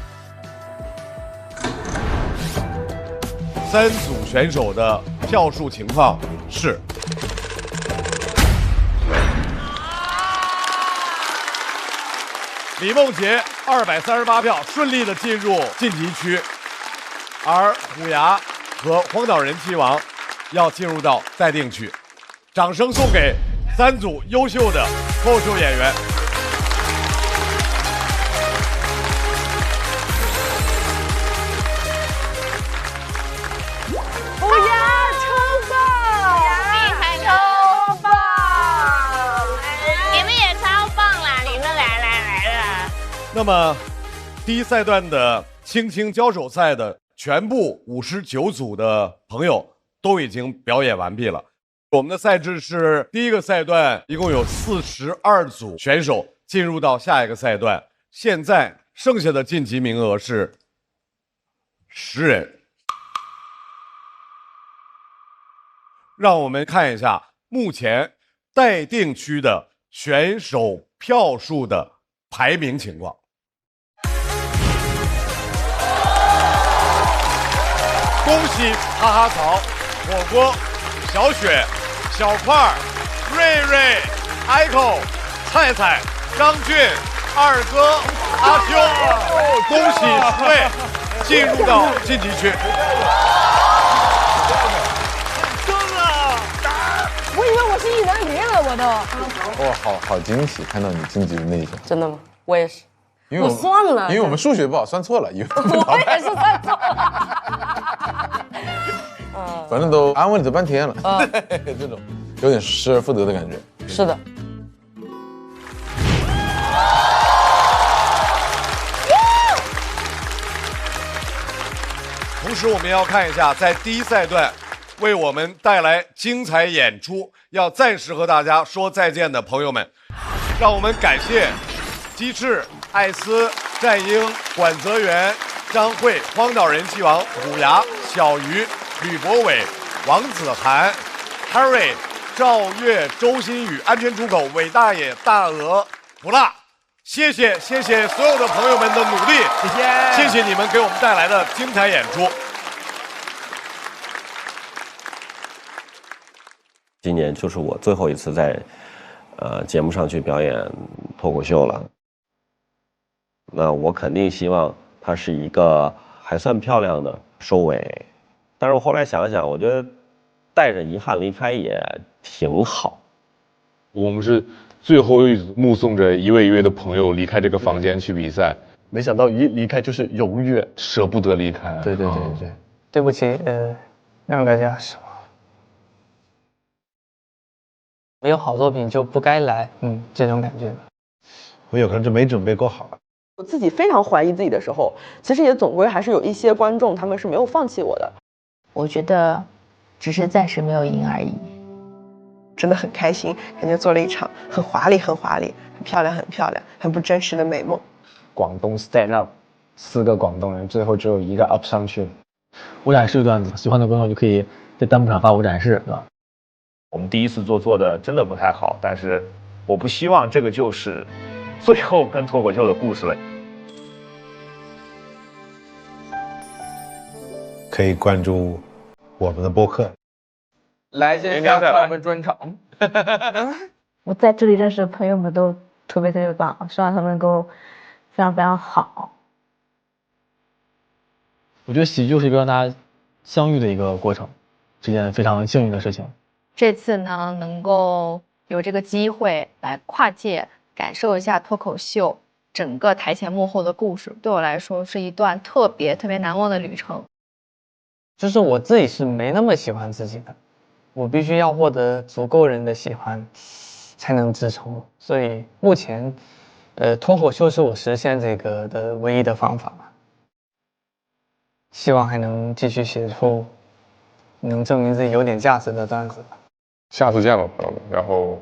3组选手的票数情况是：李梦洁238票，顺利的进入晋级区，而虎牙和荒岛人气王要进入到待定区。掌声送给3组优秀的脱口秀演员。虎牙超棒，厉害，超棒！你们也超棒啦！你们来了。那么，第一赛段的轻轻交手赛的全部59组的朋友都已经表演完毕了。我们的赛制是：第一个赛段一共有42组选手进入到下一个赛段，现在剩下的晋级名额是10人。让我们看一下目前待定区的选手票数的排名情况。恭喜哈哈草火锅、小雪、小块、瑞瑞、Echo、菜菜、张俊、二哥、阿修，恭喜10位进入到晋级区。我以为我是意难平了，我都。哇，好惊喜，看到你晋级的那一天。真的吗？我也是。因为我算了，因为我们数学不好，算错了，以为我也是算错了。反正都安慰了这半天了，这种有点失而复得的感觉。是的。同时，我们要看一下在第一赛段为我们带来精彩演出，要暂时和大家说再见的朋友们，让我们感谢鸡翅、艾斯、战英、管泽元、张慧、荒岛人气王、虎牙、小鱼、吕博伟、王子涵、Harry、赵月、周新宇、安全出口、伟大爷、大鹅、不辣。谢谢所有的朋友们的努力，谢谢你们给我们带来的精彩演出。今年就是我最后一次在节目上去表演脱口秀了。那我肯定希望它是一个还算漂亮的收尾，但是我后来想想，我觉得带着遗憾离开也挺好。我们是最后一组目送着一位一位的朋友离开这个房间去比赛，没想到一离开就是永远舍不得离开。对，对不起，让大家失望。没有好作品就不该来，这种感觉。我有可能就没准备够好。我自己非常怀疑自己的时候，其实也总归还是有一些观众他们是没有放弃我的。我觉得只是暂时没有赢而已。真的很开心，感觉做了一场很华丽、很漂亮、很不真实的美梦。广东 stand up，4个广东人，最后只有一个 up 上去。无展示段子，喜欢的观众就可以在弹幕上发无展示，对吧？我们第一次做的真的不太好，但是我不希望这个就是最后跟脱口秀的故事了。可以关注我们的播客。来线下看我们专场。我在这里认识的朋友们都特别棒，希望他们能够非常好。我觉得喜剧就是一个让大家相遇的一个过程，是件非常幸运的事情。这次呢，能够有这个机会来跨界感受一下脱口秀整个台前幕后的故事，对我来说是一段特别难忘的旅程。就是我自己是没那么喜欢自己的，我必须要获得足够人的喜欢才能支撑我，所以目前脱口秀是我实现这个的唯一的方法吧。希望还能继续写出能证明自己有点价值的段子吧。下次见吧，朋友们。然后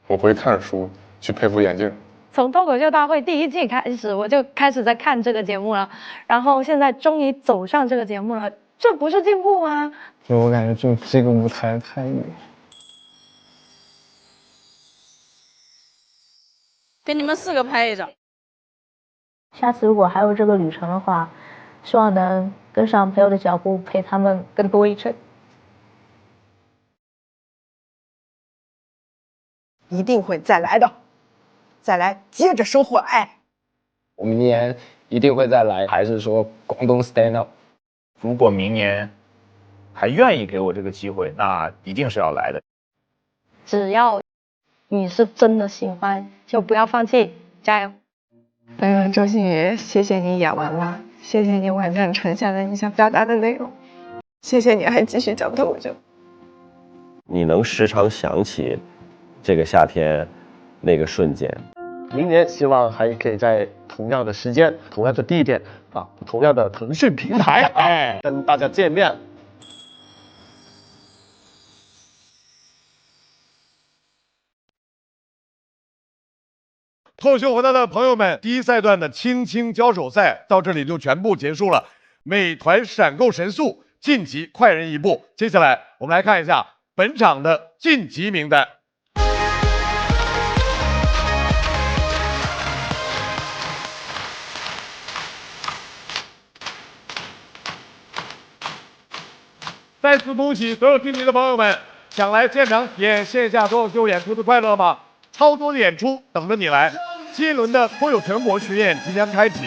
我会看书，去配副眼镜。从脱口秀大会第1季开始，我就开始在看这个节目了，然后现在终于走上这个节目了，这不是进步吗？就我感觉，就这个舞台太美。给你们4个拍一张。下次如果还有这个旅程的话，希望能跟上朋友的脚步，陪他们更多一程。一定会再来的，再来接着收获爱。我明年一定会再来，还是说广东 stand up？ 如果明年还愿意给我这个机会，那一定是要来的。只要你是真的喜欢，就不要放弃，加油！周星宇，谢谢你演完了，谢谢你完整呈现了你想表达的内容，谢谢你还继续讲脱口秀。你能时常想起这个夏天那个瞬间。明年希望还可以在同样的时间、同样的地点啊、同样的腾讯平台跟大家见面。脱口秀活动的朋友们，第1赛段的青青交手赛到这里就全部结束了。美团闪购神速晋级快人一步。接下来我们来看一下本场的晋级名单。在再次恭喜所有听节的朋友们，想来现场体验线下脱口秀演出的快乐吗？超多的演出等着你来。新一轮的颇有成果巡演即将开启，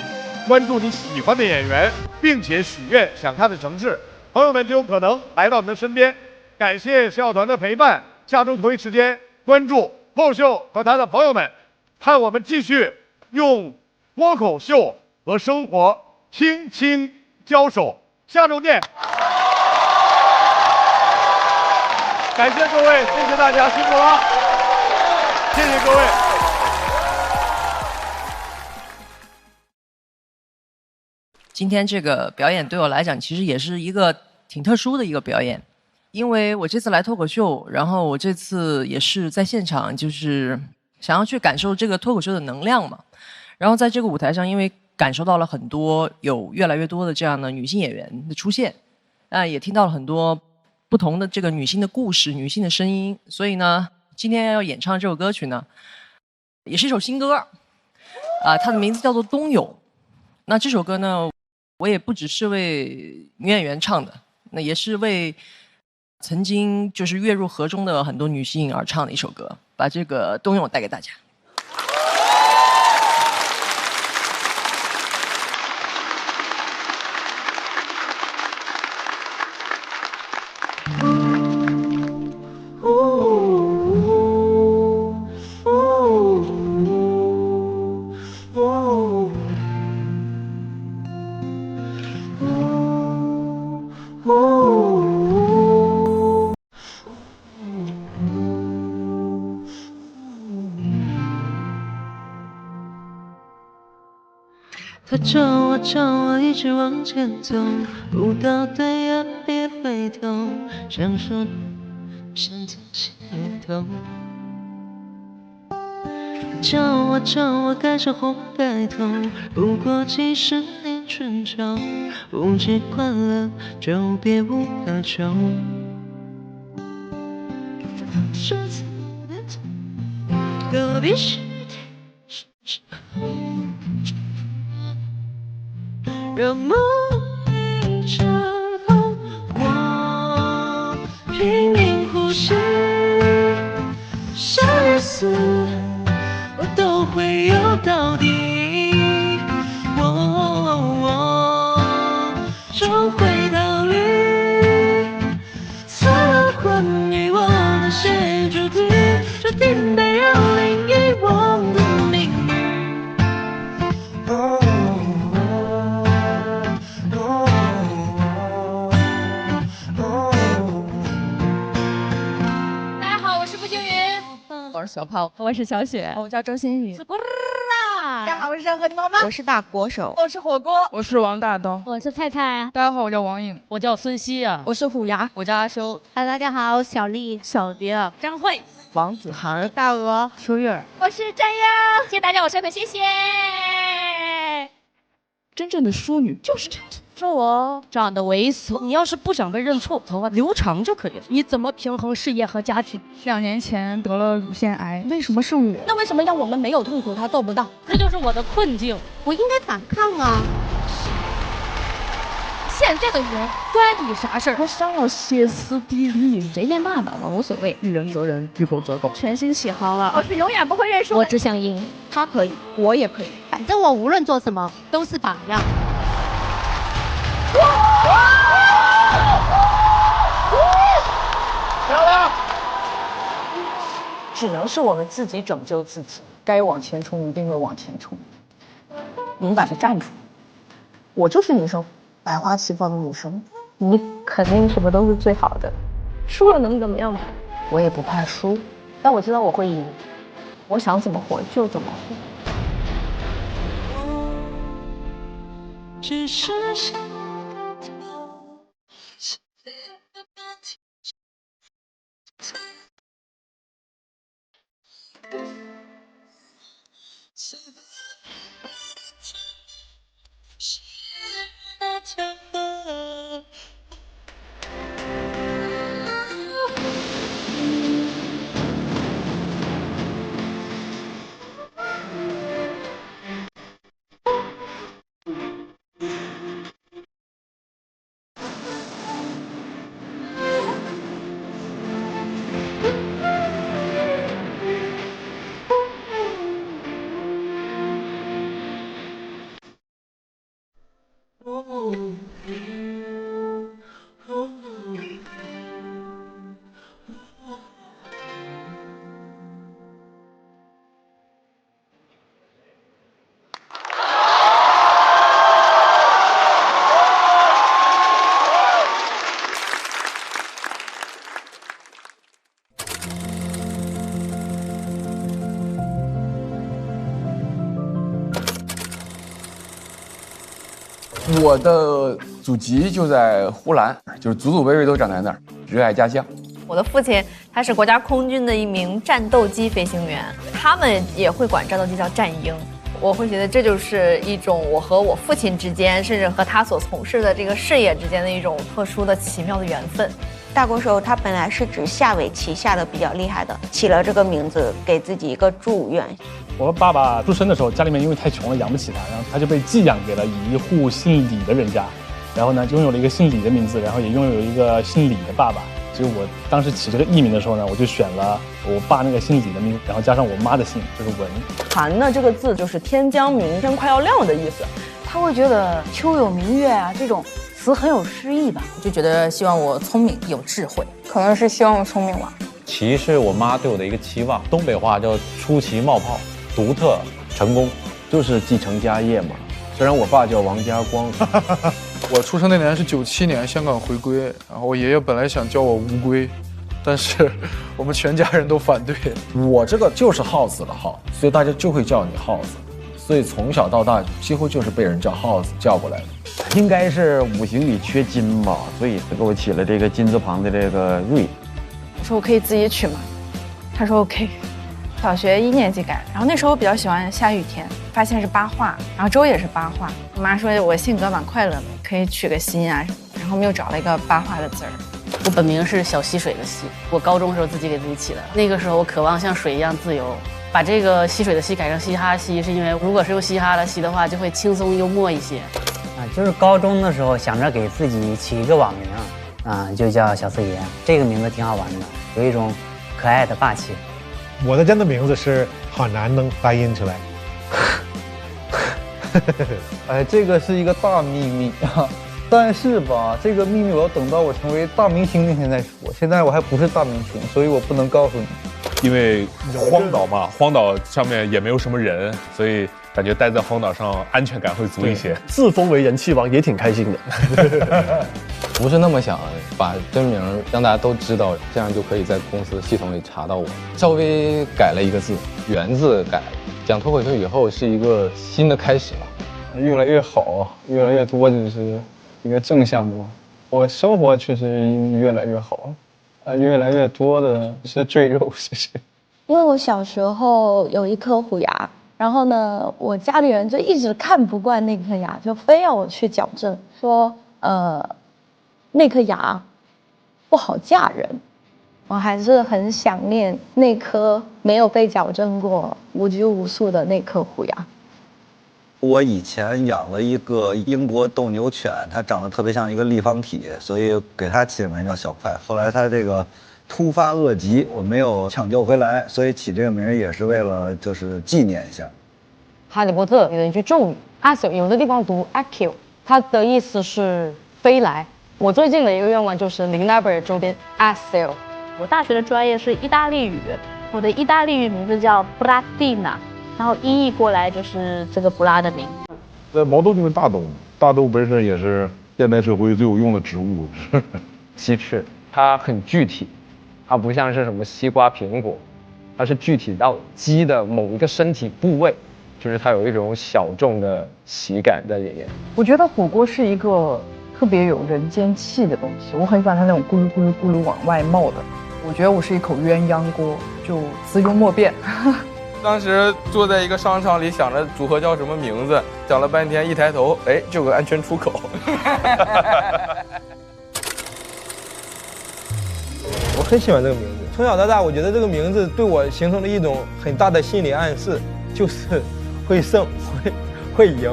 关注你喜欢的演员，并且许愿想看的城市，朋友们就有可能来到你的身边。感谢小团的陪伴，下周同一时间关注脱口秀和他的朋友们，看我们继续用脱口秀和生活轻轻交手。下周见。感谢各位，谢谢大家，辛苦了，谢谢各位。今天这个表演对我来讲，其实也是一个挺特殊的一个表演，因为我这次来脱口秀，然后我这次也是在现场，就是想要去感受这个脱口秀的能量嘛。然后在这个舞台上，因为感受到了很多有越来越多的这样的女性演员的出现，也听到了很多不同的这个女性的故事、女性的声音，所以呢，今天要演唱这首歌曲呢，也是一首新歌，它的名字叫做《冬泳》。那这首歌呢，我也不只是为女演员唱的，那也是为曾经就是跃入河中的很多女性而唱的一首歌，把这个冬泳带给大家。他叫我一直往前走，不到对岸别回头，想说想停歇头。叫我盖上红盖头，不过几十年春秋，不习惯了就别无可求。说自的可必须让梦一场空，我拼命呼吸，生与死我都会有到底，我终会逃离，测昏迷我的写主题，注定得要另一我的命运。我是小泡，我是小雪，我叫周新宇。大家好，我是山河的妈妈，我是大国手，我是火锅，我是王大东，我是菜菜。大家好，我叫王颖，我叫孙熙啊，我是虎牙，我叫阿修。大家好，小丽、小蝶、张慧、王子涵、大鹅、秋月，我是张央。谢谢大家，我帅哥，谢谢。真正的淑女就是这样。说我长得猥琐，你要是不想被认错，头发留长就可以了。你怎么平衡事业和家庭？2年前得了乳腺癌，为什么是我？那为什么让我们没有痛苦，他做不到？这就是我的困境，我应该反抗啊！现在的人关你啥事儿？我想要歇斯底里，随便骂吧，我无所谓。一人则人，一口则狗。全心喜好了，我是永远不会认输。我只想赢，他可以，我也可以。反正我无论做什么都是榜样。漂亮！只能是我们自己拯救自己，该往前冲一定会往前冲，勇敢的站住。我就是女生，百花齐放的女生，你肯定什么都是最好的，输了能怎么样嘛？我也不怕输，但我知道我会赢，我想怎么活就怎么活。只是想那条河。我的祖籍就在呼兰，就是祖祖辈辈都长在那儿，热爱家乡。我的父亲他是国家空军的一名战斗机飞行员，他们也会管战斗机叫战鹰。我会觉得这就是一种我和我父亲之间，甚至和他所从事的这个事业之间的一种特殊的奇妙的缘分。大国手他本来是指下围棋下的比较厉害的，起了这个名字给自己一个祝愿。我爸爸出生的时候，家里面因为太穷了养不起他，然后他就被寄养给了一户姓李的人家，然后呢拥有了一个姓李的名字，然后也拥有一个姓李的爸爸。所以我当时起这个艺名的时候呢，我就选了我爸那个姓李的名，然后加上我妈的姓，就是文。寒呢这个字就是天将明，天快要亮的意思。他会觉得秋有明月啊这种词很有诗意吧，就觉得希望我聪明有智慧，可能是希望我聪明吧。棋是我妈对我的一个期望，东北话叫出奇冒泡，独特成功，就是继承家业嘛。虽然我爸叫王家光。我出生那年是97年香港回归，然后我爷爷本来想叫我乌龟，但是我们全家人都反对。我这个就是耗子的耗，所以大家就会叫你耗子，所以从小到大几乎就是被人叫耗子叫过来的。应该是五行里缺金吧，所以给我起了这个金字旁的这个瑞。我说我可以自己取吗？他说 OK。小学1年级改，然后那时候我比较喜欢下雨天，发现是八画，然后周也是八画。我妈说我性格蛮快乐的，可以取个心啊，然后我们又找了一个八画的字儿。我本名是小溪水的溪，我高中时候自己给自己起的。那个时候我渴望像水一样自由，把这个溪水的溪改成嘻哈溪，是因为如果是用嘻哈的溪的话，就会轻松幽默一些。就是高中的时候想着给自己起一个网名，就叫小四爷，这个名字挺好玩的，有一种可爱的霸气。我的真的名字是好难能发音出来。哎，这个是一个大秘密啊，但是吧，这个秘密我要等到我成为大明星那天再说。现在我还不是大明星，所以我不能告诉你。因为荒岛嘛，荒岛上面也没有什么人，所以感觉待在荒岛上安全感会足一些。自封为人气王也挺开心的。不是那么想把真名让大家都知道，这样就可以在公司系统里查到我。稍微改了一个字，元字改了。讲脱口秀以后是一个新的开始了，越来越好，越来越多，就是一个正向的。我生活确实越来越好，越来越多的是赘肉，谢谢。因为我小时候有一颗虎牙，然后呢，我家里人就一直看不惯那颗牙，就非要我去矫正，说那颗牙不好嫁人。我还是很想念那颗没有被矫正过、无拘无束的那颗虎牙。我以前养了一个英国斗牛犬，它长得特别像一个立方体，所以给它起的名叫小快。后来它这个突发恶疾，我没有抢救回来，所以起这个名也是为了就是纪念一下。哈利波特有一句咒语 ，Asil 有的地方读 Akil， 它的意思是飞来。我最近的一个愿望就是林纳贝尔周边 Asil。我大学的专业是意大利语，我的意大利语名字叫布拉蒂娜，然后音译过来就是这个布拉的名。毛豆就是大豆，大豆本身也是现代社会最有用的植物。鸡翅它很具体，它不像是什么西瓜、苹果，它是具体到鸡的某一个身体部位，就是它有一种小众的喜感在里面。我觉得火锅是一个特别有人间气的东西，我很喜欢它那种咕噜咕噜咕噜往外冒的。我觉得我是一口鸳鸯锅，就雌雄莫辨。当时坐在一个商场里，想着组合叫什么名字，想了半天，一抬头，哎，就有个安全出口。我很喜欢这个名字，从小到大，我觉得这个名字对我形成了一种很大的心理暗示，就是会胜，会赢。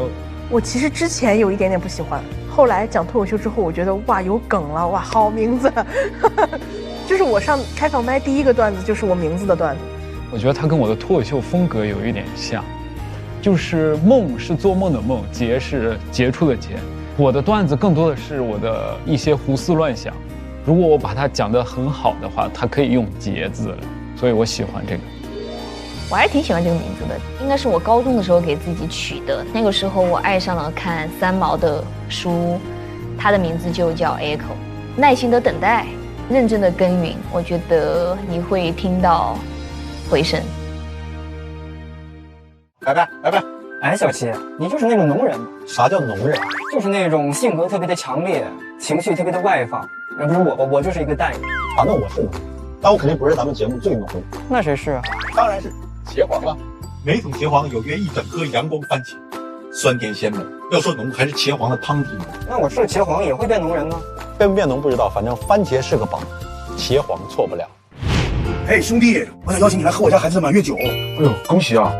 我其实之前有一点点不喜欢，后来讲脱口秀之后，我觉得哇有梗了，哇好名字。就是我上开放麦第一个段子就是我名字的段子。我觉得它跟我的脱口秀风格有一点像，就是梦是做梦的梦，杰是杰出的杰。我的段子更多的是我的一些胡思乱想，如果我把它讲得很好的话，它可以用杰字，所以我喜欢这个。我还是挺喜欢这个名字的，应该是我高中的时候给自己取的。那个时候我爱上了看三毛的书，他的名字就叫 Echo。耐心的等待，认真的耕耘，我觉得你会听到回声。拜拜拜拜哎，小七，你就是那种农人。啥叫农人？就是那种性格特别的强烈，情绪特别的外放。要不是我就是一个蛋。反正我是农，但我肯定不是咱们节目最农的。那谁是啊？当然是茄黄了。每桶茄黄有约1整颗阳光番茄，酸甜鲜美。要说农，还是茄黄的汤底浓。那我吃茄黄也会变农人吗？变不变农不知道，反正番茄是个宝，茄黄错不了。哎，兄弟，我想邀请你来喝我家孩子的满月酒。哎呦，恭喜啊！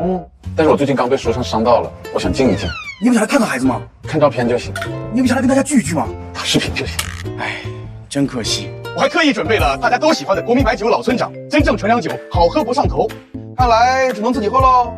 但是我最近刚被书生伤到了，我想静一静。你不想来看看孩子吗？看照片就行。你不想来跟大家聚一聚吗？打视频就行。哎，真可惜。我还特意准备了大家都喜欢的国民白酒老村长，真正纯粮酒，好喝不上头。看来只能自己喝喽。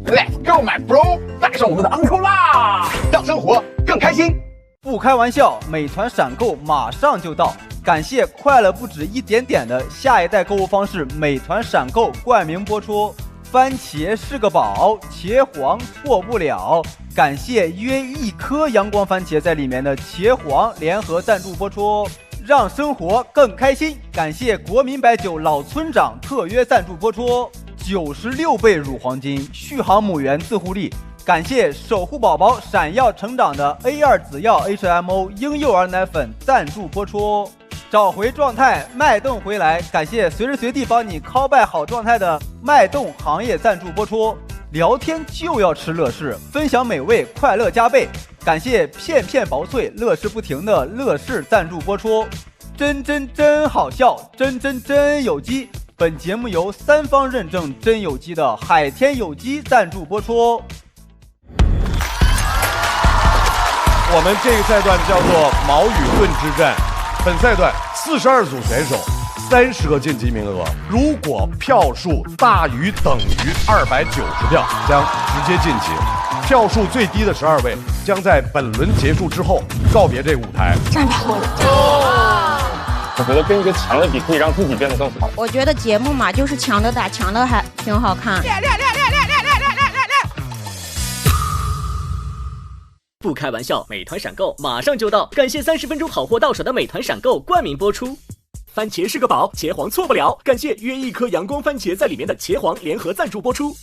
Let's go, my bro！ 带上我们的 Uncle 啦，让生活更开心。不开玩笑，美团闪购马上就到。感谢快乐不止一点点的下一代购物方式美团闪购冠名播出。番茄是个宝，茄黄错不了。感谢约1颗阳光番茄在里面的茄黄联合赞助播出，让生活更开心。感谢国民白酒老村长特约赞助播出，96倍乳黄金，续航母源自护力。感谢守护宝宝闪耀成长的 A2 紫药 HMO 婴幼儿奶粉赞助播出。找回状态，脉动回来。感谢随时随地帮你 call back 好状态的脉动行业赞助播出。聊天就要吃乐事，分享美味，快乐加倍。感谢片片薄脆，乐事不停的乐事赞助播出。真好笑，真有机。本节目由3方认证真有机的海天有机赞助播出。我们这个赛段叫做矛与盾之战。本赛段42组选手，30个晋级名额。如果票数大于等于290票，将直接晋级。票数最低的12位将在本轮结束之后告别这个舞台。站吧我。我觉得跟一个强的比，可以让自己变得更好。我觉得节目嘛，就是强的打强的，还挺好看。不开玩笑，美团闪购马上就到，感谢30分钟好货到手的美团闪购冠名播出。番茄是个宝，茄黄错不了，感谢约1颗阳光番茄在里面的茄黄联合赞助播出，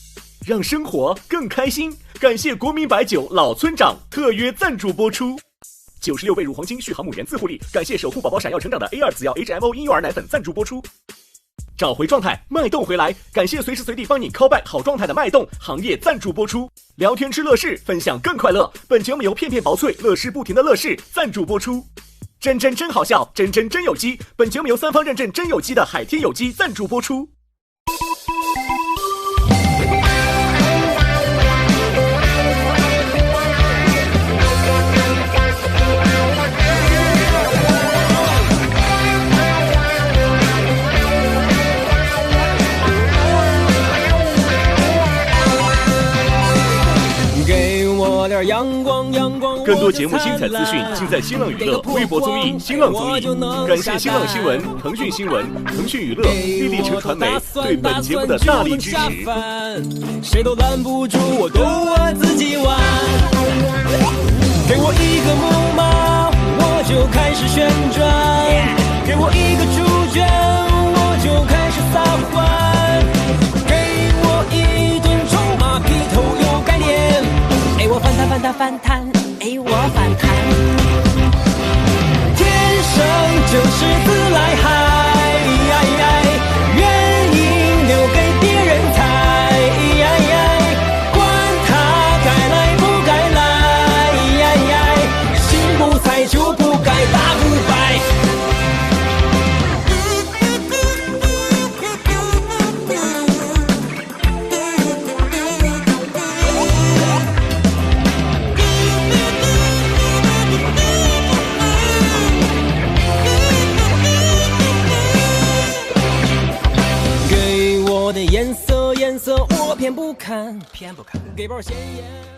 让生活更开心。感谢国民白酒老村长特约赞助播出。96倍乳黄金续航母源自护力，感谢守护宝宝闪耀成长的 A2 紫药 HMO 婴幼儿奶粉赞助播出。找回状态，脉动回来，感谢随时随地帮你 call back 好状态的脉动行业赞助播出。聊天吃乐事，分享更快乐。本节目由片片薄脆乐事不停的乐事赞助播出。真好笑，真有机。本节目由3方认证真有机的海天有机赞助播出。阳光。更多节目精彩资讯尽在新浪娱乐微博综艺、新浪综艺。感谢新浪新闻、腾讯新闻、腾讯娱乐、立地城传媒对本节目的大力支持。谁都拦不住我，都我自己玩。给我一个木马，我就开始旋转；给我一个主角，我就开始撒欢；给我一顿臭马，劈头有概念。哎，我反弹，哎，我反弹。天生就是自来嗨，原因留给别人猜。管他该来不该来，心不菜就不该打不败。颜色，我偏不看，给包鲜艳。